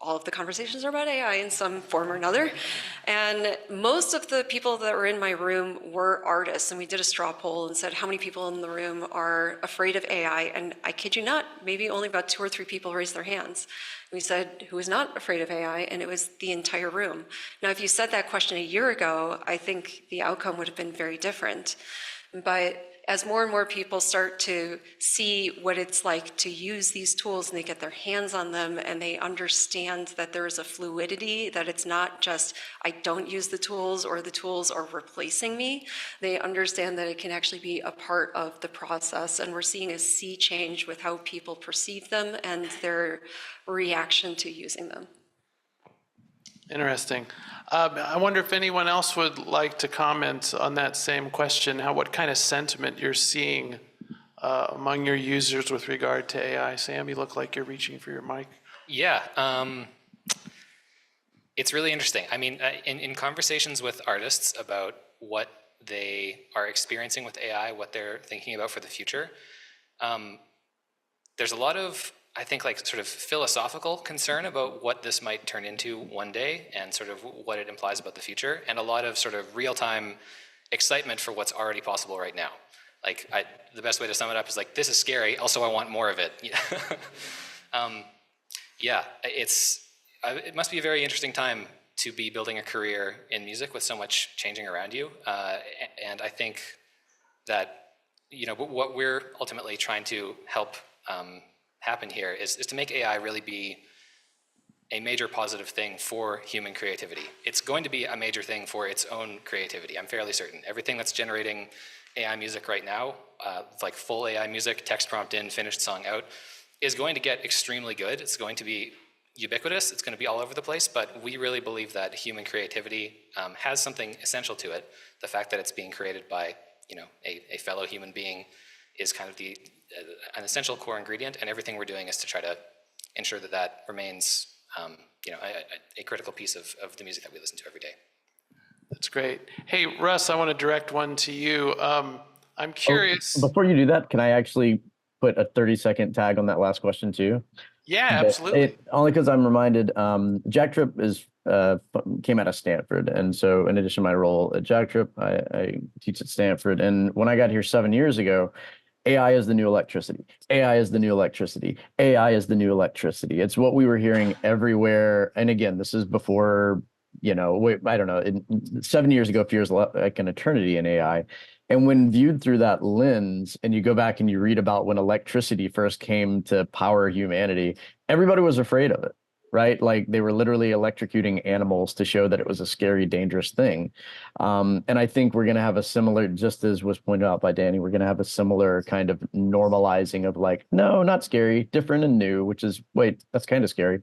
all of the conversations are about AI in some form or another. And most of the people that were in my room were artists. And we did a straw poll and said, how many people in the room are afraid of AI? And I kid you not, maybe only about 2 or 3 people raised their hands. We said, who is not afraid of AI? And it was the entire room. Now, if you said that question a year ago, I think the outcome would have been very different. But as more and more people start to see what it's like to use these tools, and they get their hands on them, and they understand that there is a fluidity, that it's not just, I don't use the tools or the tools are replacing me. They understand that it can actually be a part of the process, and we're seeing a sea change with how people perceive them and their reaction to using them. Interesting. I wonder if anyone else would like to comment on that same question, what kind of sentiment you're seeing among your users with regard to AI. Sam, you look like you're reaching for your mic. Yeah, it's really interesting. I mean, in conversations with artists about what they are experiencing with AI, what they're thinking about for the future, there's a lot of, I think, like sort of philosophical concern about what this might turn into one day and sort of what it implies about the future, and a lot of sort of real-time excitement for what's already possible right now. Like, the best way to sum it up is like, this is scary, also I want more of it. Yeah, it must be a very interesting time to be building a career in music with so much changing around you. And I think that, you know, what we're ultimately trying to help happen here is to make AI really be a major positive thing for human creativity. It's going to be a major thing for its own creativity, I'm fairly certain. Everything that's generating AI music right now, like full AI music, text prompt in, finished song out, is going to get extremely good. It's going to be ubiquitous, it's going to be all over the place, but we really believe that human creativity has something essential to it. The fact that it's being created by, you know, a fellow human being is kind of an essential core ingredient, and everything we're doing is to try to ensure that that remains, you know, a critical piece of the music that we listen to every day. That's great. Hey, Russ, I want to direct one to you. I'm curious. Before you do that, can I actually put a 30-second tag on that last question too? Yeah, absolutely. Only because I'm reminded, JackTrip came out of Stanford, and so in addition to my role at JackTrip, I teach at Stanford. And when I got here 7 years ago, AI is the new electricity. AI is the new electricity. AI is the new electricity. It's what we were hearing everywhere. And again, this is before, I don't know, 7 years ago feels like an eternity in AI. And when viewed through that lens, and you go back and you read about when electricity first came to power humanity, everybody was afraid of it, right? Like they were literally electrocuting animals to show that it was a scary, dangerous thing. And I think we're going to have a similar, just as was pointed out by DANI, we're going to have a similar kind of normalizing of like, no, not scary, different and new, which is, wait, that's kind of scary.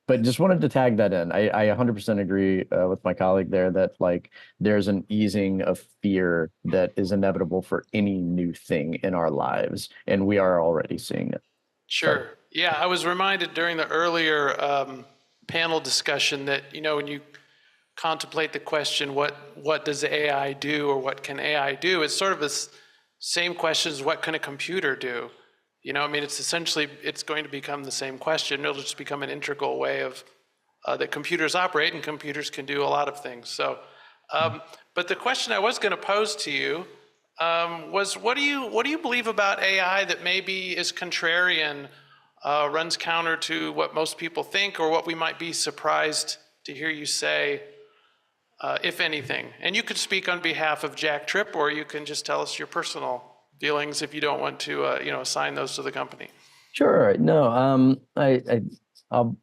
But just wanted to tag that in. I 100% agree with my colleague there that like there's an easing of fear that is inevitable for any new thing in our lives, and we are already seeing it. Sure. Yeah, I was reminded during the earlier panel discussion that, when you contemplate the question, what does AI do, or what can AI do? It's sort of the same question as what can a computer do? It's essentially, it's going to become the same question. It'll just become an integral way of that computers operate, and computers can do a lot of things. So, but the question I was going to pose to you was, what do you believe about AI that maybe is contrarian, runs counter to what most people think, or what we might be surprised to hear you say, if anything? And you could speak on behalf of JackTrip, or you can just tell us your personal feelings if you don't want to, assign those to the company. Sure. No, I'll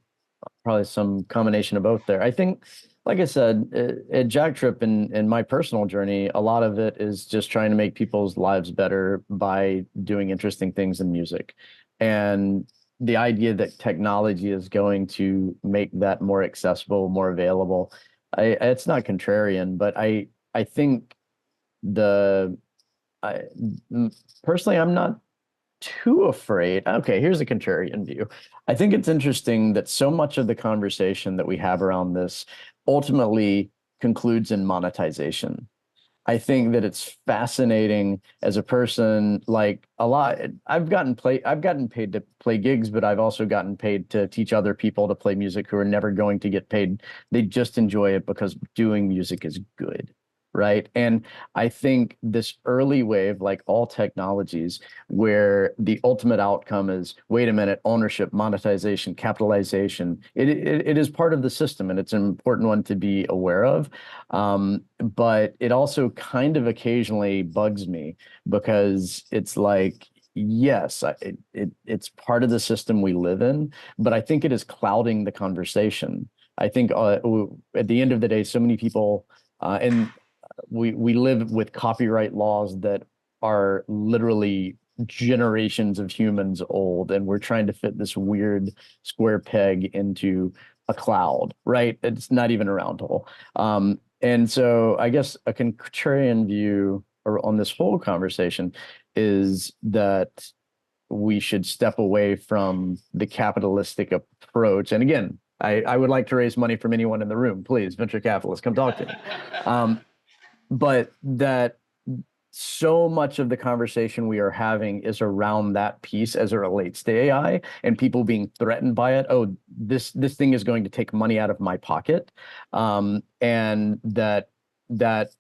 probably some combination of both there. I think, like I said, at JackTrip in my personal journey, a lot of it is just trying to make people's lives better by doing interesting things in music. And the idea that technology is going to make that more accessible, more available, it's not contrarian, but I think personally, I'm not too afraid. Okay, here's a contrarian view. I think it's interesting that so much of the conversation that we have around this ultimately concludes in monetization. I think that it's fascinating as a person, like a lot. I've gotten paid to play gigs, but I've also gotten paid to teach other people to play music who are never going to get paid. They just enjoy it because doing music is good. Right. And I think this early wave, like all technologies, where the ultimate outcome is, wait a minute, ownership, monetization, capitalization, it is part of the system, and it's an important one to be aware of. But it also kind of occasionally bugs me, because it's like, yes, it's part of the system we live in, but I think it is clouding the conversation. I think at the end of the day, so many people, and we live with copyright laws that are literally generations of humans old, and we're trying to fit this weird square peg into a cloud, right? It's not even a round hole. And so I guess a contrarian view on this whole conversation is that we should step away from the capitalistic approach. And again, I would like to raise money from anyone in the room. Please, venture capitalists, come talk to me. But that so much of the conversation we are having is around that piece as it relates to AI, and people being threatened by it. Oh, this thing is going to take money out of my pocket. And that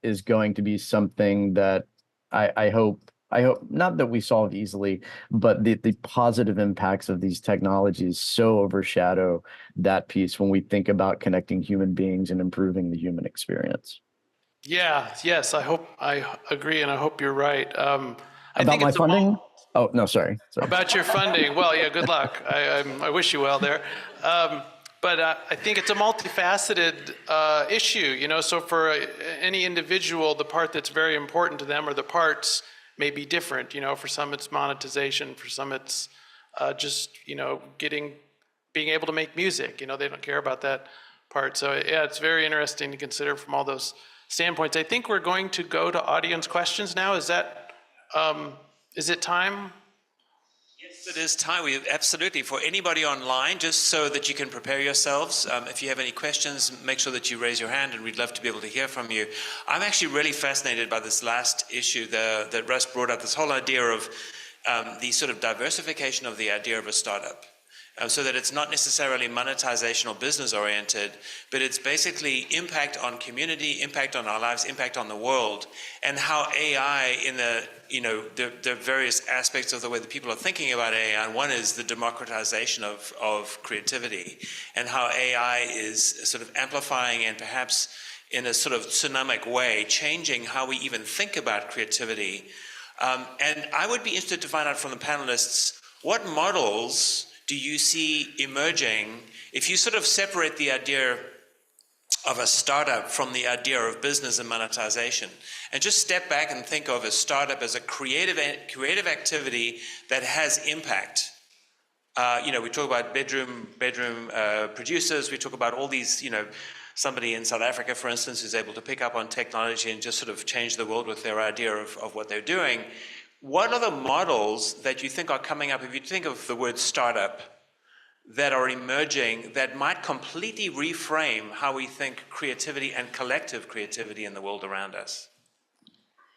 is going to be something that I hope not that we solve easily, but the positive impacts of these technologies so overshadow that piece when we think about connecting human beings and improving the human experience. Yeah, yes, I agree, and I hope you're right. About my funding? Oh, no, sorry. About your funding. Well, yeah, good luck. I wish you well there. But I think it's a multifaceted issue, So for any individual, the part that's very important to them, or the parts, may be different. For some it's monetization, for some it's just, being able to make music. They don't care about that part. So yeah, it's very interesting to consider from all those standpoints. I think we're going to go to audience questions now. Is it time? Yes, it is time. We absolutely, for anybody online, just so that you can prepare yourselves. If you have any questions, make sure that you raise your hand, and we'd love to be able to hear from you. I'm actually really fascinated by this last issue that Russ brought up, this whole idea of the sort of diversification of the idea of a startup. so that it's not necessarily monetization or business oriented, but it's basically impact on community, impact on our lives, impact on the world, and how AI in the various aspects of the way that people are thinking about AI. And one is the democratization of creativity, and how AI is sort of amplifying and perhaps in a sort of tsunamic way, changing how we even think about creativity. And I would be interested to find out from the panelists, what models do you see emerging if you sort of separate the idea of a startup from the idea of business and monetization, and just step back and think of a startup as a creative activity that has impact. We talk about bedroom producers. We talk about all these, somebody in South Africa, for instance, who's able to pick up on technology and just sort of change the world with their idea of what they're doing. What are the models that you think are coming up, if you think of the word startup, that are emerging that might completely reframe how we think creativity and collective creativity in the world around us?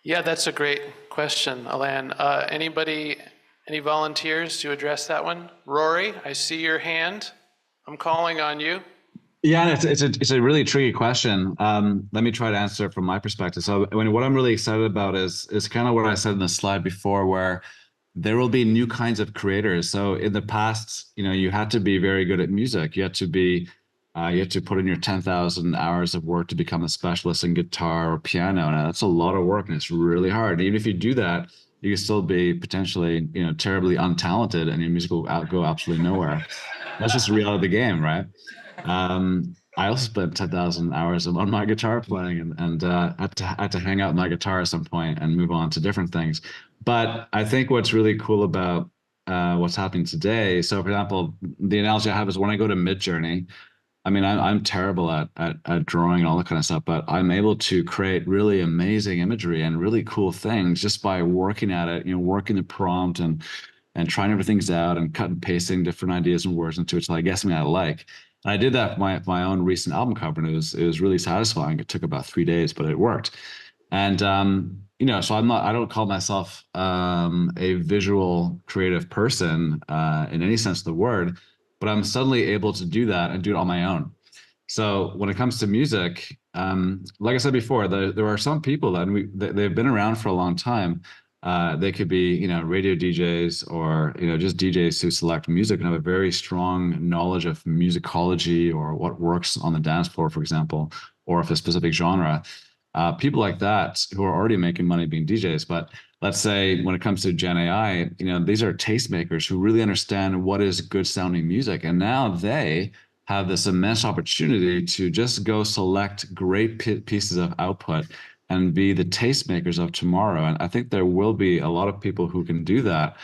Yeah, that's a great question, Alan. Any volunteers to address that one? Rory, I see your hand. I'm calling on you. Yeah, it's a really tricky question. Let me try to answer it from my perspective. So what I'm really excited about is kind of what I said in the slide before, where there will be new kinds of creators. So in the past, you had to be very good at music. You had to put in your 10,000 hours of work to become a specialist in guitar or piano. And that's a lot of work, and it's really hard. Even if you do that, you can still be potentially, terribly untalented, and your music will go absolutely nowhere. That's just the reality of the game, right? I also spent 10,000 hours on my guitar playing, and had to hang out my guitar at some point and move on to different things. But I think what's really cool about what's happening today. So, for example, the analogy I have is when I go to Midjourney. I mean, I'm terrible at drawing and all that kind of stuff, but I'm able to create really amazing imagery and really cool things just by working at it. Working the prompt and trying different things out and cut and pasting different ideas and words into it till I get something I like. And I did that for my own recent album cover, and it was really satisfying. It took about 3 days, but it worked. And so I don't call myself a visual creative person in any sense of the word, but I'm suddenly able to do that and do it on my own. So when it comes to music, like I said before, there are some people that they've been around for a long time. They could be, radio DJs or, just DJs who select music and have a very strong knowledge of musicology or what works on the dance floor, for example, or of a specific genre. People like that who are already making money being DJs. But let's say when it comes to Gen AI, these are tastemakers who really understand what is good sounding music. And now they have this immense opportunity to just go select great pieces of output and be the tastemakers of tomorrow. And I think there will be a lot of people who can do that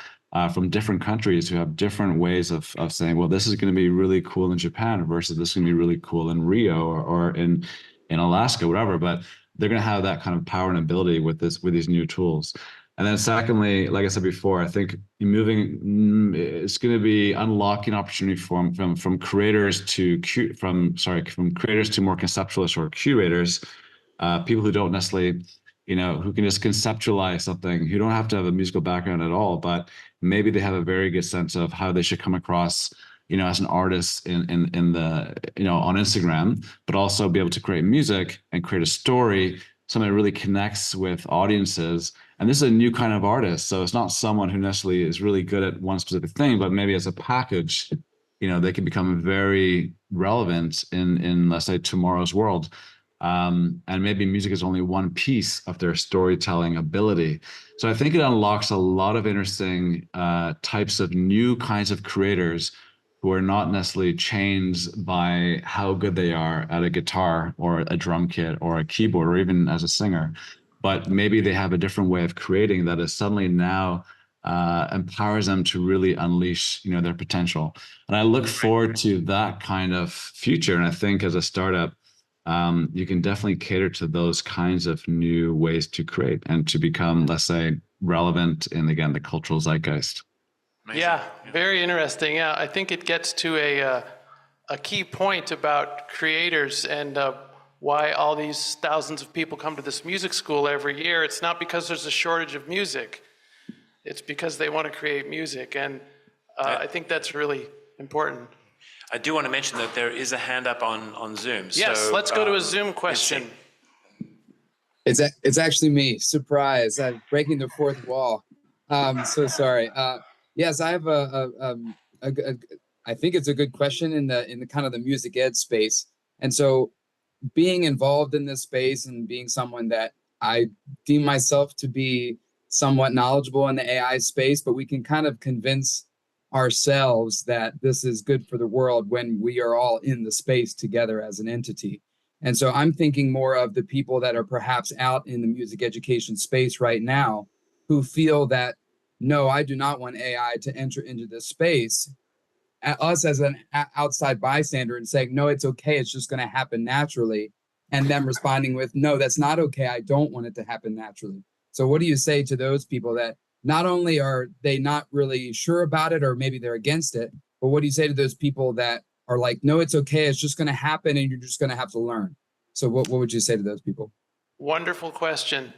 from different countries who have different ways of saying, well, this is going to be really cool in Japan versus this is going to be really cool in Rio or in Alaska, whatever. But they're going to have that kind of power and ability with these new tools. And then secondly, like I said before, I think it's going to be unlocking opportunity from creators to creators to more conceptualists or curators. People who don't necessarily, who can just conceptualize something, who don't have to have a musical background at all, but maybe they have a very good sense of how they should come across, as an artist in the, on Instagram, but also be able to create music and create a story, something that really connects with audiences. And this is a new kind of artist. So it's not someone who necessarily is really good at one specific thing, but maybe as a package, they can become very relevant in let's say, tomorrow's world. And maybe music is only one piece of their storytelling ability. So I think it unlocks a lot of interesting types of new kinds of creators who are not necessarily chained by how good they are at a guitar or a drum kit or a keyboard or even as a singer, but maybe they have a different way of creating that is suddenly now empowers them to really unleash, their potential. And I look forward to that kind of future. And I think as a startup, you can definitely cater to those kinds of new ways to create and to become, let's say, relevant in, again, the cultural zeitgeist. Amazing. Yeah, very interesting. Yeah, I think it gets to a key point about creators and why all these thousands of people come to this music school every year. It's not because there's a shortage of music. It's because they want to create music. And I think that's really important. I do want to mention that there is a hand up on Zoom. Yes, so, let's go to a Zoom question. It's actually me. Surprise! I'm breaking the fourth wall. So sorry. Yes, I have I think it's a good question in the kind of the music ed space. And so, being involved in this space and being someone that I deem myself to be somewhat knowledgeable in the AI space, but we can kind of convince ourselves that this is good for the world when we are all in the space together as an entity. And so I'm thinking more of the people that are perhaps out in the music education space right now who feel that, no, I do not want AI to enter into this space. Us as an outside bystander and saying, no, it's okay, it's just going to happen naturally. And them responding with, no, that's not okay, I don't want it to happen naturally. So what do you say to those people that not only are they not really sure about it, or maybe they're against it, but what do you say to those people that are like, no, it's okay, it's just going to happen and you're just going to have to learn? So what would you say to those people? Wonderful question.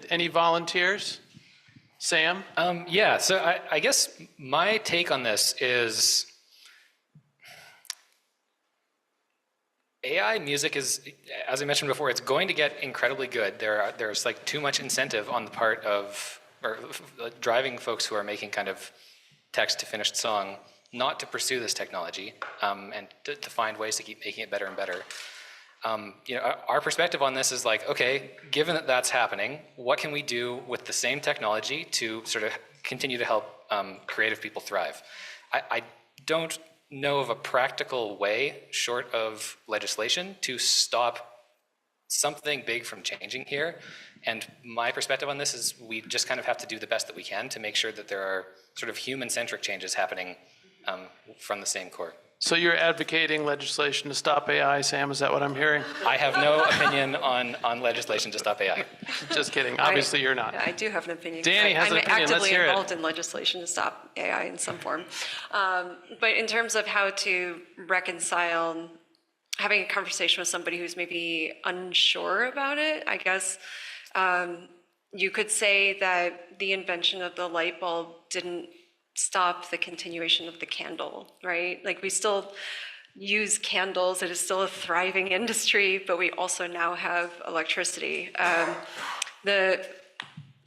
Any volunteers? Sam? Yeah, so I guess my take on this is AI music is, as I mentioned before, it's going to get incredibly good. There's like too much incentive on the part of, or driving folks who are making kind of text to finished song not to pursue this technology and to find ways to keep making it better and better. You know, our perspective on this is like, okay, given that that's happening, what can we do with the same technology to sort of continue to help creative people thrive? I don't know of a practical way, short of legislation, to stop something big from changing here. And my perspective on this is we just kind of have to do the best that we can to make sure that there are sort of human-centric changes happening from the same core. So you're advocating legislation to stop AI, Sam? Is that what I'm hearing? I have no opinion on legislation to stop AI. Just kidding. Obviously, you're not. I do have an opinion. DANI has an opinion. I'm Let's actively hear it. involved in legislation to stop AI in some form. But in terms of how to reconcile having a conversation with somebody who's maybe unsure about it, I guess you could say that the invention of the light bulb didn't stop the continuation of the candle, right? Like we still use candles, it is still a thriving industry, but we also now have electricity. The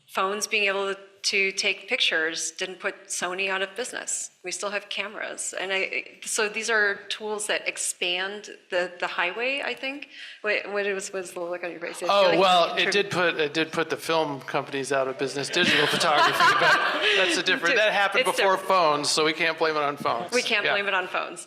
phones being able to take pictures didn't put Sony out of business. We still have cameras. And so these are tools that expand the highway, I think. What was the look on your face? Oh, well, it did put the film companies out of business, digital photography, but that's a different, that happened before phones, so we can't blame it on phones. We can't blame it on phones.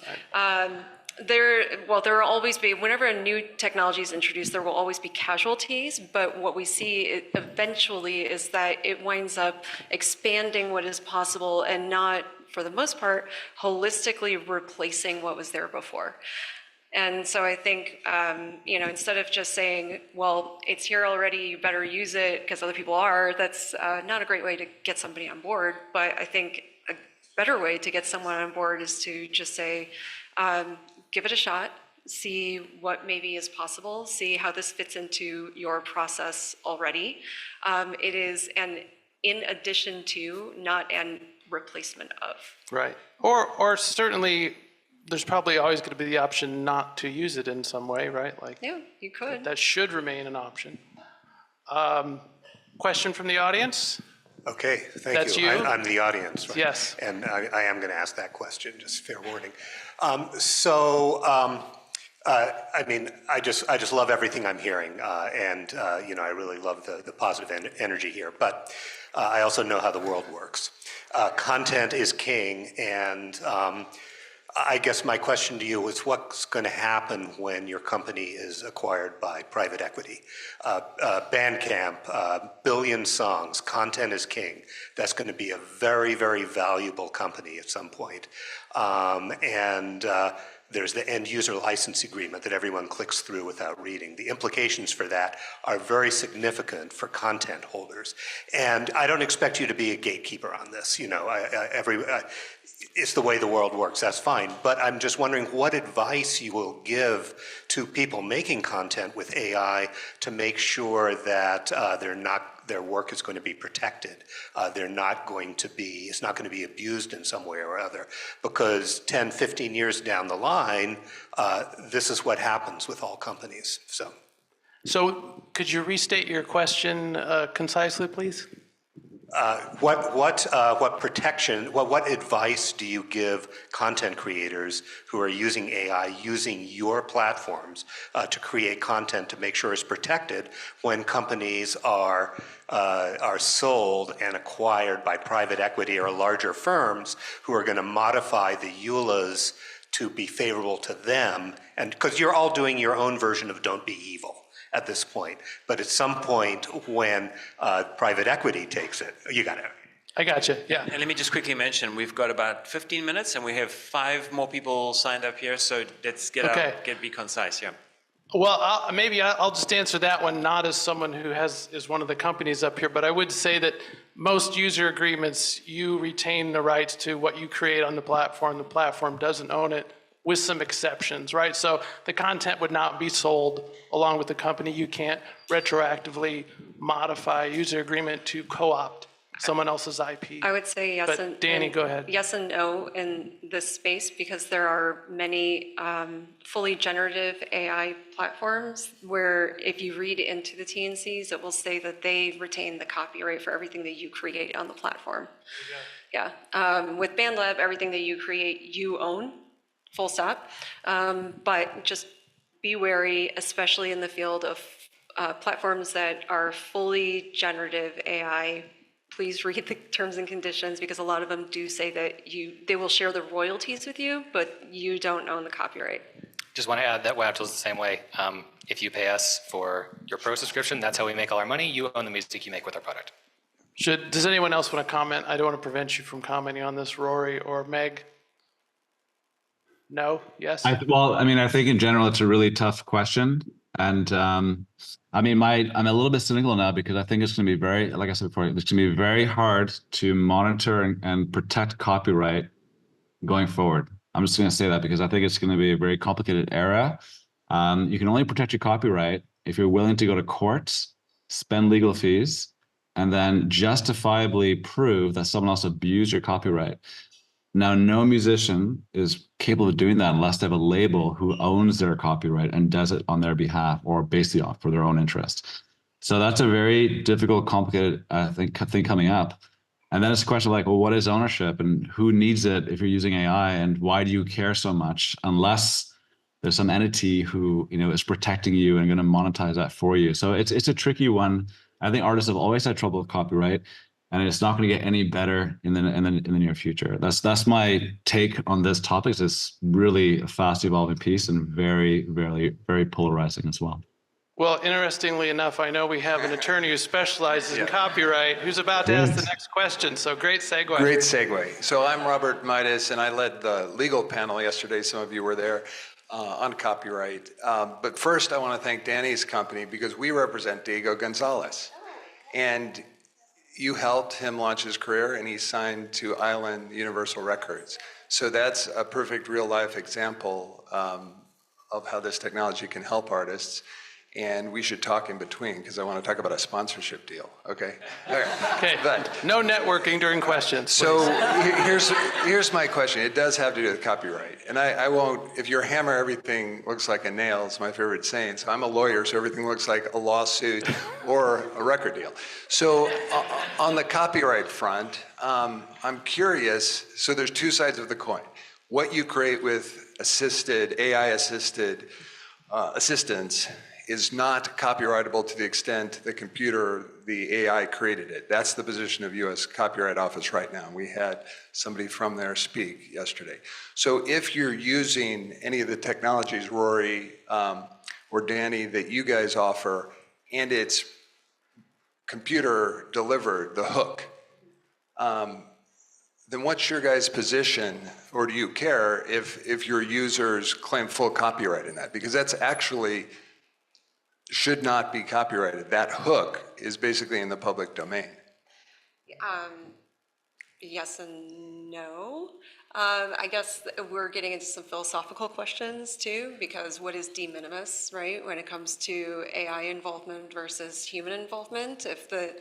There will always be, whenever a new technology is introduced, there will always be casualties, but what we see eventually is that it winds up expanding what is possible and not, for the most part, holistically replacing what was there before. And so I think, you know, instead of just saying, well, it's here already, you better use it because other people are, that's not a great way to get somebody on board. But I think a better way to get someone on board is to just say, give it a shot, see what maybe is possible, see how this fits into your process already. It is an in addition to, not an replacement of. Right. Or certainly, there's probably always going to be the option not to use it in some way, right? Like, yeah, you could. That should remain an option. Question from the audience? Okay, thank That's you. you? I'm the audience, right? Yes. And I am going to ask that question, just fair warning. I mean, I just love everything I'm hearing, and you know, I really love the positive energy here. But I also know how the world works. Content is king, and I guess my question to you is what's going to happen when your company is acquired by private equity? Bandcamp, billion songs, content is king. That's going to be a very, very valuable company at some point. There's the end user license agreement that everyone clicks through without reading. The implications for that are very significant for content holders. And I don't expect you to be a gatekeeper on this. You know, it's the way the world works, that's fine. But I'm just wondering what advice you will give to people making content with AI to make sure that they're not their work is going to be protected. They're not going to be, it's not going to be abused in some way or other, because 10, 15 years down the line, this is what happens with all companies, so. So could you restate your question concisely, please? What protection, what advice do you give content creators who are using AI, using your platforms to create content to make sure it's protected when companies are sold and acquired by private equity or larger firms who are going to modify the EULAs to be favorable to them? And because you're all doing your own version of Don't Be Evil at this point, but at some point when private equity takes it, you got it. I got you, yeah. And let me just quickly mention, we've got about 15 minutes and we have 5 more people signed up here, so let's be concise, yeah. Well, maybe I'll just answer that one, not as someone who is one of the companies up here, but I would say that most user agreements, you retain the rights to what you create on the platform doesn't own it, with some exceptions, right? So the content would not be sold along with the company. You can't retroactively modify a user agreement to co-opt someone else's IP. I would say yes, but DANI, go ahead. Yes and no in this space, because there are many fully generative AI platforms where if you read into the T&Cs, it will say that they retain the copyright for everything that you create on the platform. Yeah. With BandLab, everything that you create, you own. Full stop. But just be wary, especially in the field of platforms that are fully generative AI. Please read the terms and conditions, because a lot of them do say that they will share the royalties with you, but you don't own the copyright. Just want to add that WavTool is the same way. If you pay us for your pro subscription, that's how we make all our money. You own the music you make with our product. Does anyone else want to comment? I don't want to prevent you from commenting on this, Rory or Meg. No? Yes? I think in general, it's a really tough question. And I'm a little bit cynical now, because I think it's going to be very, like I said before, it's going to be very hard to monitor and protect copyright going forward. I'm just going to say that because I think it's going to be a very complicated era. You can only protect your copyright if you're willing to go to courts, spend legal fees, and then justifiably prove that someone else abused your copyright. Now, no musician is capable of doing that unless they have a label who owns their copyright and does it on their behalf or basically for their own interest. So that's a very difficult, complicated, thing coming up. And then it's a question of like, well, what is ownership and who needs it if you're using AI, and why do you care so much unless there's some entity who is protecting you and going to monetize that for you? So it's a tricky one. I think artists have always had trouble with copyright, and it's not going to get any better in the near future. That's my take on this topic. It's really a fast evolving piece and very, very, very polarizing as well. Well, interestingly enough, I know we have an attorney who specializes in copyright who's about to ask the next question. So great segue. Great segue. So I'm Robert Midas, and I led the legal panel yesterday. Some of you were there on copyright. But first, I want to thank Danny's company, because we represent Diego Gonzalez. And you helped him launch his career, and he signed to Island Universal Records. So that's a perfect real-life example of how this technology can help artists. And we should talk in between, because I want to talk about a sponsorship deal, okay? Okay, but no networking during questions. So here's my question. It does have to do with copyright. And I won't, if your hammer, everything looks like a nail, it's my favorite saying. So I'm a lawyer, so everything looks like a lawsuit or a record deal. So on the copyright front, I'm curious, so there's two sides of the coin. What you create with AI-assisted assistance is not copyrightable to the extent the computer, the AI created it. That's the position of US Copyright Office right now. We had somebody from there speak yesterday. So if you're using any of the technologies, Rory or Danny, that you guys offer, and it's computer delivered, the hook, then what's your guys' position, or do you care if your users claim full copyright in that? Because that's actually should not be copyrighted. That hook is basically in the public domain. yes and no. I guess we're getting into some philosophical questions too, because what is de minimis, right? When it comes to AI involvement versus human involvement, if the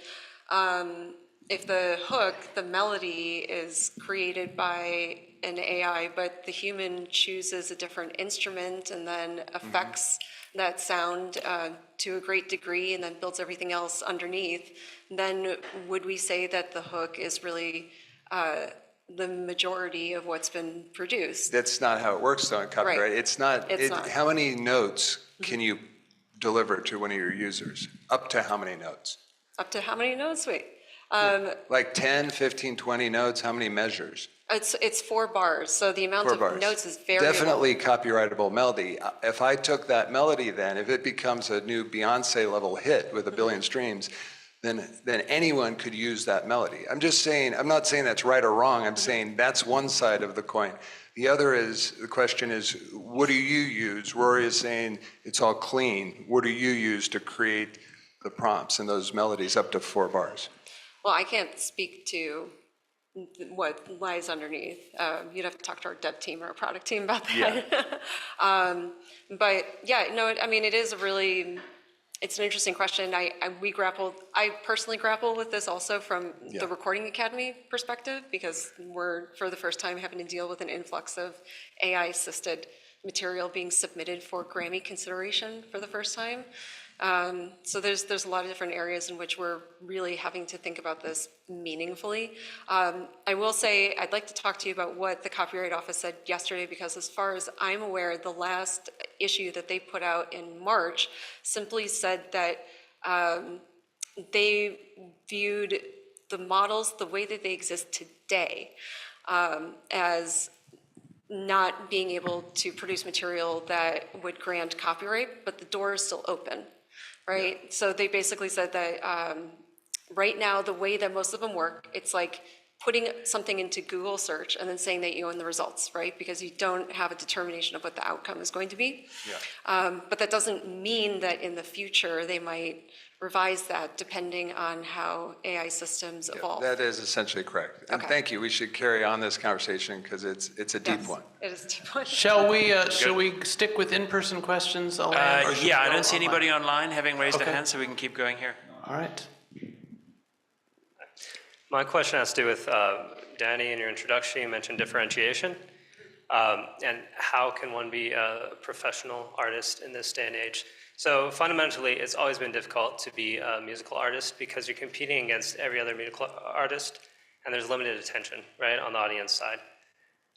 hook, the melody is created by an AI, but the human chooses a different instrument and then affects that sound to a great degree and then builds everything else underneath, then would we say that the hook is really the majority of what's been produced? That's not how it works though in copyright. Right. It's not, It's not. how many notes can you deliver to one of your users? Up to how many notes? Up to how many notes? Wait. Like 10, 15, 20 notes? How many measures? It's 4 bars, so the amount 4 of bars. notes is variable. Definitely copyrightable melody. If I took that melody then, if it becomes a new Beyonce level hit with 1 billion streams, then anyone could use that melody. I'm just saying, I'm not saying that's right or wrong. I'm saying that's one side of the coin. The other is, the question is, what do you use? Rory is saying it's all clean. What do you use to create the prompts and those melodies up to 4 bars? Well, I can't speak to what lies underneath. You'd have to talk to our dev team or our product team about that. Yeah. But yeah, no, I mean, it is a really, it's an interesting question. I personally grapple with this also from the Recording Academy perspective, because we're, for the first time, having to deal with an influx of AI-assisted material being submitted for Grammy consideration for the first time. So there's a lot of different areas in which we're really having to think about this meaningfully. I will say I'd like to talk to you about what the Copyright Office said yesterday, because as far as I'm aware, the last issue that they put out in March simply said that they viewed the models the way that they exist today as not being able to produce material that would grant copyright, but the door is still open, right? Yeah. So they basically said that right now, the way that most of them work, it's like putting something into Google search and then saying that you own the results, right? Because you don't have a determination of what the outcome is going to be. Yeah. But that doesn't mean that in the future they might revise that depending on how AI systems evolve. That is essentially correct. And thank you. We should carry on this conversation because it's a deep one. It is a deep one. Shall we stick with in-person questions? Yeah, I don't see anybody online having raised their hand, so we can keep going here. All right. My question has to do with DANI. In your introduction, you mentioned differentiation. And how can one be a professional artist in this day and age? So fundamentally, it's always been difficult to be a musical artist because you're competing against every other musical artist, and there's limited attention, right, on the audience side.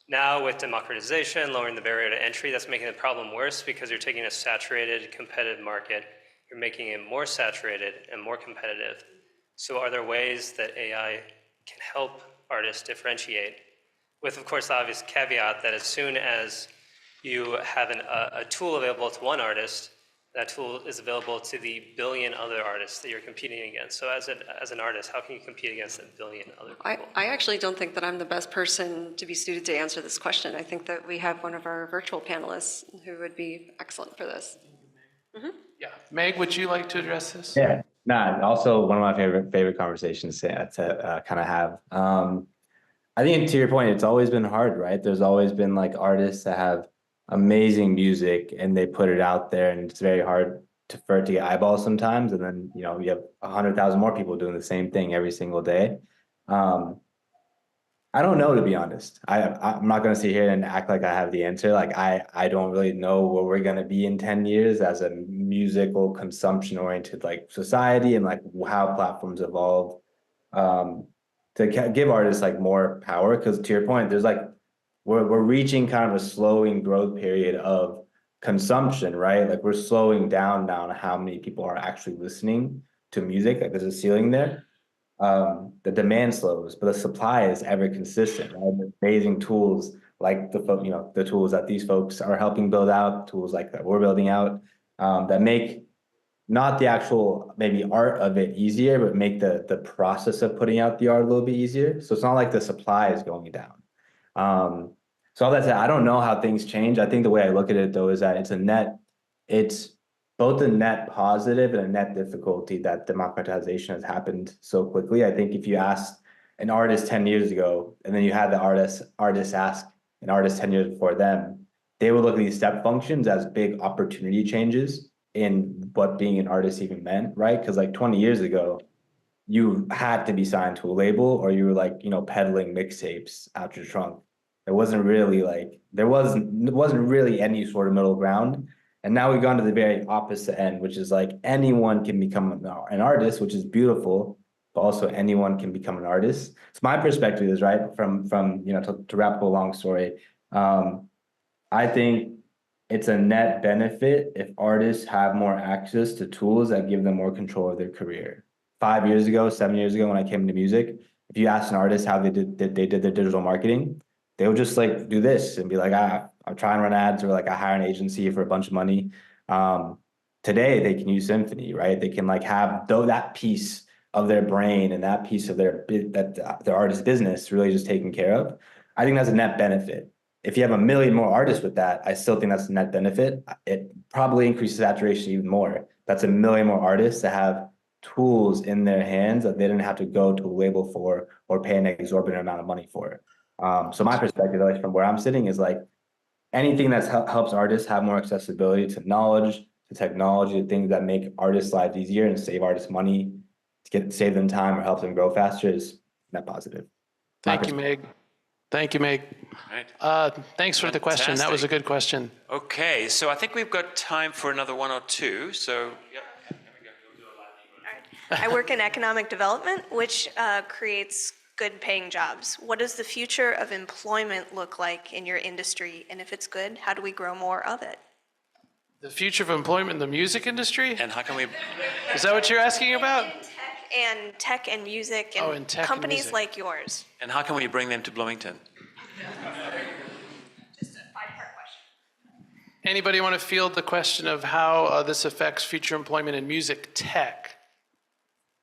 Now with democratization, lowering the barrier to entry, that's making the problem worse because you're taking a saturated, competitive market, you're making it more saturated and more competitive. So are there ways that AI can help artists differentiate? With, of course, the obvious caveat that as soon as you have a tool available to one artist, that tool is available to the billion other artists that you're competing against. So as an artist, how can you compete against a billion other people? I actually don't think that I'm the best person to be suited to answer this question. I think that we have one of our virtual panelists who would be excellent for this. Mm-hmm. Yeah. Meg, would you like to address this? Yeah. Nah, also one of my favorite conversations to kind of have. I think to your point, it's always been hard, right? There's always been like artists that have amazing music and they put it out there, and it's very hard for it to get eyeballs sometimes. And then, you know, you have 100,000 more people doing the same thing every single day. I don't know, to be honest. I'm not going to sit here and act like I have the answer. Like I don't really know where we're going to be in 10 years as a musical consumption oriented like society, and like how platforms evolve to give artists like more power. Because to your point, there's like we're reaching kind of a slowing growth period of consumption, right? Like we're slowing down how many people are actually listening to music. Like there's a ceiling there. The demand slows, but the supply is ever consistent, right? There's amazing tools like the tools that these folks are helping build out, tools like that we're building out, that make not the actual maybe art of it easier, but make the process of putting out the art a little bit easier. So it's not like the supply is going down. So all that said, I don't know how things change. I think the way I look at it though is that it's both a net positive and a net difficulty that democratization has happened so quickly. I think if you asked an artist 10 years ago, and then you had the artist ask an artist 10 years before them, they would look at these step functions as big opportunity changes in what being an artist even meant, right? Because like 20 years ago, you had to be signed to a label or you were like, you know, peddling mixtapes out your trunk. It wasn't really like, there wasn't really any sort of middle ground. And now we've gone to the very opposite end, which is like anyone can become an artist, which is beautiful, but also anyone can become an artist. So my perspective is, right, from you know, to wrap up a long story, I think it's a net benefit if artists have more access to tools that give them more control of their career. 5 years ago, 7 years ago, when I came into music, if you asked an artist how they did their digital marketing, they would just like do this and be like, I'll try and run ads, or like I hire an agency for a bunch of money. Today they can use Symphony, right? They can like have that piece of their brain and that piece of their artist business really just taken care of. I think that's a net benefit. If you have 1 million more artists with that, I still think that's a net benefit. It probably increases saturation even more. That's 1 million more artists that have tools in their hands that they didn't have to go to a label for or pay an exorbitant amount of money for. So my perspective, like from where I'm sitting, is like anything that helps artists have more accessibility to knowledge, to technology, to things that make artists' lives easier and save artists money, to save them time or help them grow faster is net positive. Thank you, MEGH. Thank you, MEGH. Right. Thanks for the question. That was a good question. Okay, so I think we've got time for another one or two. So, yep. I work in economic development, which creates good paying jobs. What does the future of employment look like in your industry? And if it's good, how do we grow more of it? The future of employment in the music industry? And how can we... Is that what you're asking about? Tech and music and companies like yours. And how can we bring them to Bloomington? Just a 5-part question. Anybody want to field the question of how this affects future employment in music tech?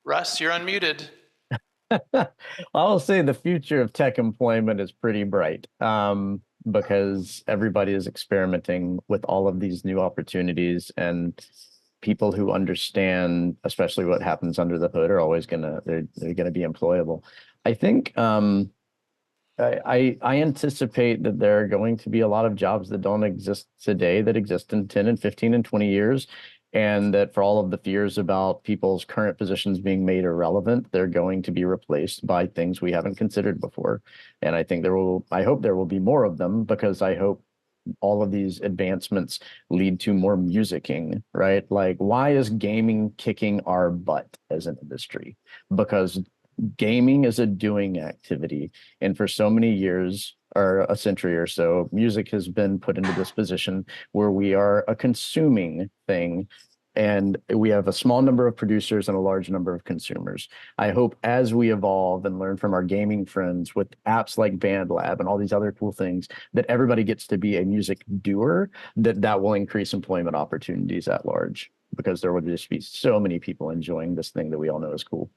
Russ, you're unmuted. I'll say the future of tech employment is pretty bright because everybody is experimenting with all of these new opportunities, and people who understand, especially what happens under the hood, are always they're gonna be employable. I think I anticipate that there are going to be a lot of jobs that don't exist today that exist in 10 and 15 and 20 years. And that for all of the fears about people's current positions being made irrelevant, they're going to be replaced by things we haven't considered before. And I think I hope there will be more of them, because I hope all of these advancements lead to more musicking, right? Like, why is gaming kicking our butt as an industry? Because gaming is a doing activity. And for so many years, or a century or so, music has been put into this position where we are a consuming thing, and we have a small number of producers and a large number of consumers. I hope as we evolve and learn from our gaming friends with apps like BandLab and all these other cool things, that everybody gets to be a music doer, that will increase employment opportunities at large, because there would just be so many people enjoying this thing that we all know is cool.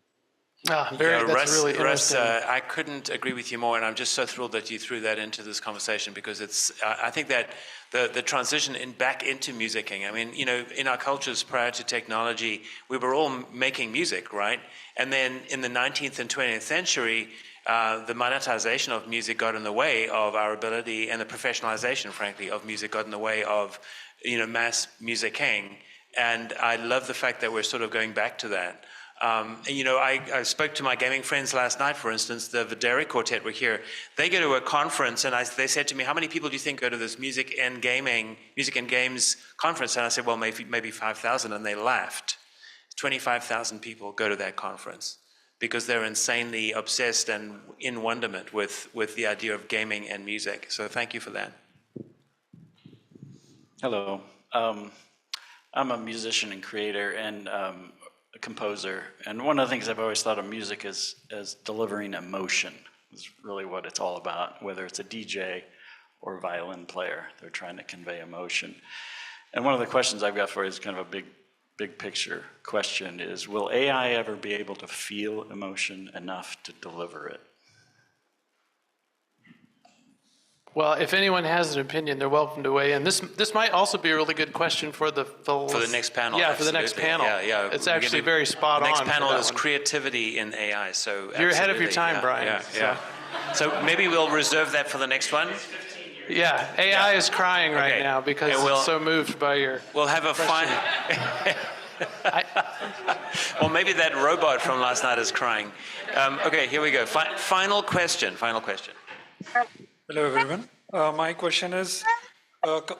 That's really Russ, interesting. I couldn't agree with you more, and I'm just so thrilled that you threw that into this conversation, because it's. I think that the transition back into musicking. I mean, you know, in our cultures prior to technology, we were all making music, right? And then in the 19th and 20th century, the monetization of music got in the way of our ability, and the professionalization, frankly, of music got in the way of, you know, mass musicking. And I love the fact that we're sort of going back to that. You know, I spoke to my gaming friends last night, for instance. The VAKHARIA quartet were here. They go to a conference, and they said to me, how many people do you think go to this music and games conference? And I said, well, maybe 5,000, and they laughed. 25,000 people go to that conference because they're insanely obsessed and in wonderment with the idea of gaming and music. So thank you for that. Hello. I'm a musician and creator and a composer, and one of the things I've always thought of music as delivering emotion is really what it's all about, whether it's a DJ or a violin player. They're trying to convey emotion. And one of the questions I've got for you is kind of a big picture question is, will AI ever be able to feel emotion enough to deliver it? Well, if anyone has an opinion, they're welcome to weigh in. This might also be a really good question for the next panel. Yeah, for the next absolutely. panel. Yeah. It's actually very spot the on. next panel for that is one. creativity in AI. So You're ahead of your absolutely, time, yeah, Brian. Yeah. So maybe we'll reserve that for the next one. Yeah, AI is crying right Okay. now because And it's so moved by your. We'll have a question. Well, maybe that robot from last night is crying. Okay, here we go. Final question. Hello, everyone. My question is,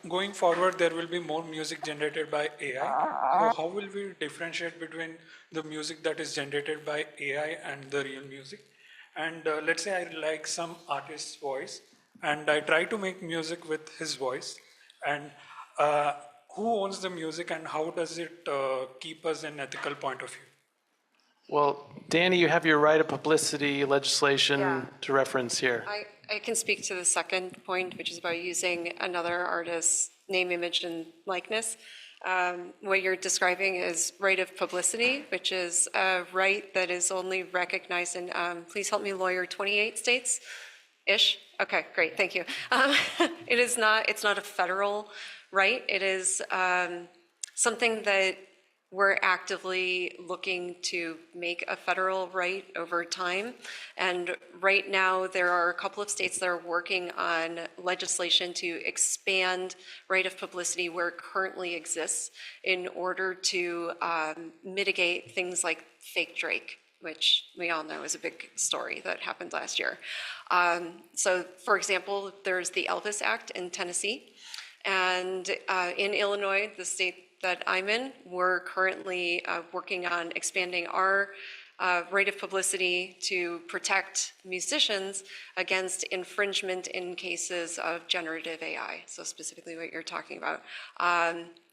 going forward, there will be more music generated by AI. So how will we differentiate between the music that is generated by AI and the real music? And let's say I like some artist's voice, and I try to make music with his voice. And who owns the music, and how does it keep us in ethical point of view? Well, Danny, you have your right of publicity legislation to reference here. I can speak to the second point, which is about using another artist's name, image, and likeness. What you're describing is right of publicity, which is a right that is only recognized in, please help me, lawyer, 28 states-ish? Okay, great, thank you. It's not a federal right. It is something that we're actively looking to make a federal right over time. And right now, there are a couple of states that are working on legislation to expand right of publicity where it currently exists in order to mitigate things like fake Drake, which we all know is a big story that happened last year. So for example, there's the Elvis Act in Tennessee. And in Illinois, the state that I'm in, we're currently working on expanding our right of publicity to protect musicians against infringement in cases of generative AI, so specifically what you're talking about.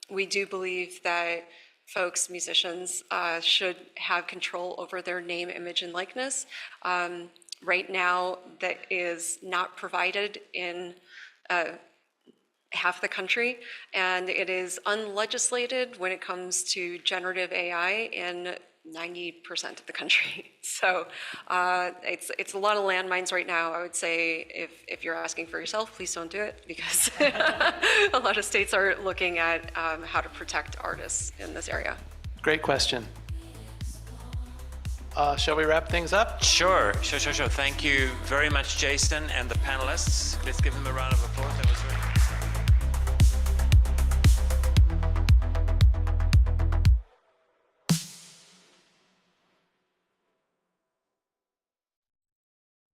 We do believe that folks, musicians, should have control over their name, image, and likeness. Right now, that is not provided in half the country, and it is unlegislated when it comes to generative AI in 90% of the country. So it's a lot of landmines right now. I would say if you're asking for yourself, please don't do it, because a lot of states are looking at how to protect artists in this area. Great question. Shall we wrap things up? Sure. Thank you very much, Jason, and the panelists. Let's give them a round of applause.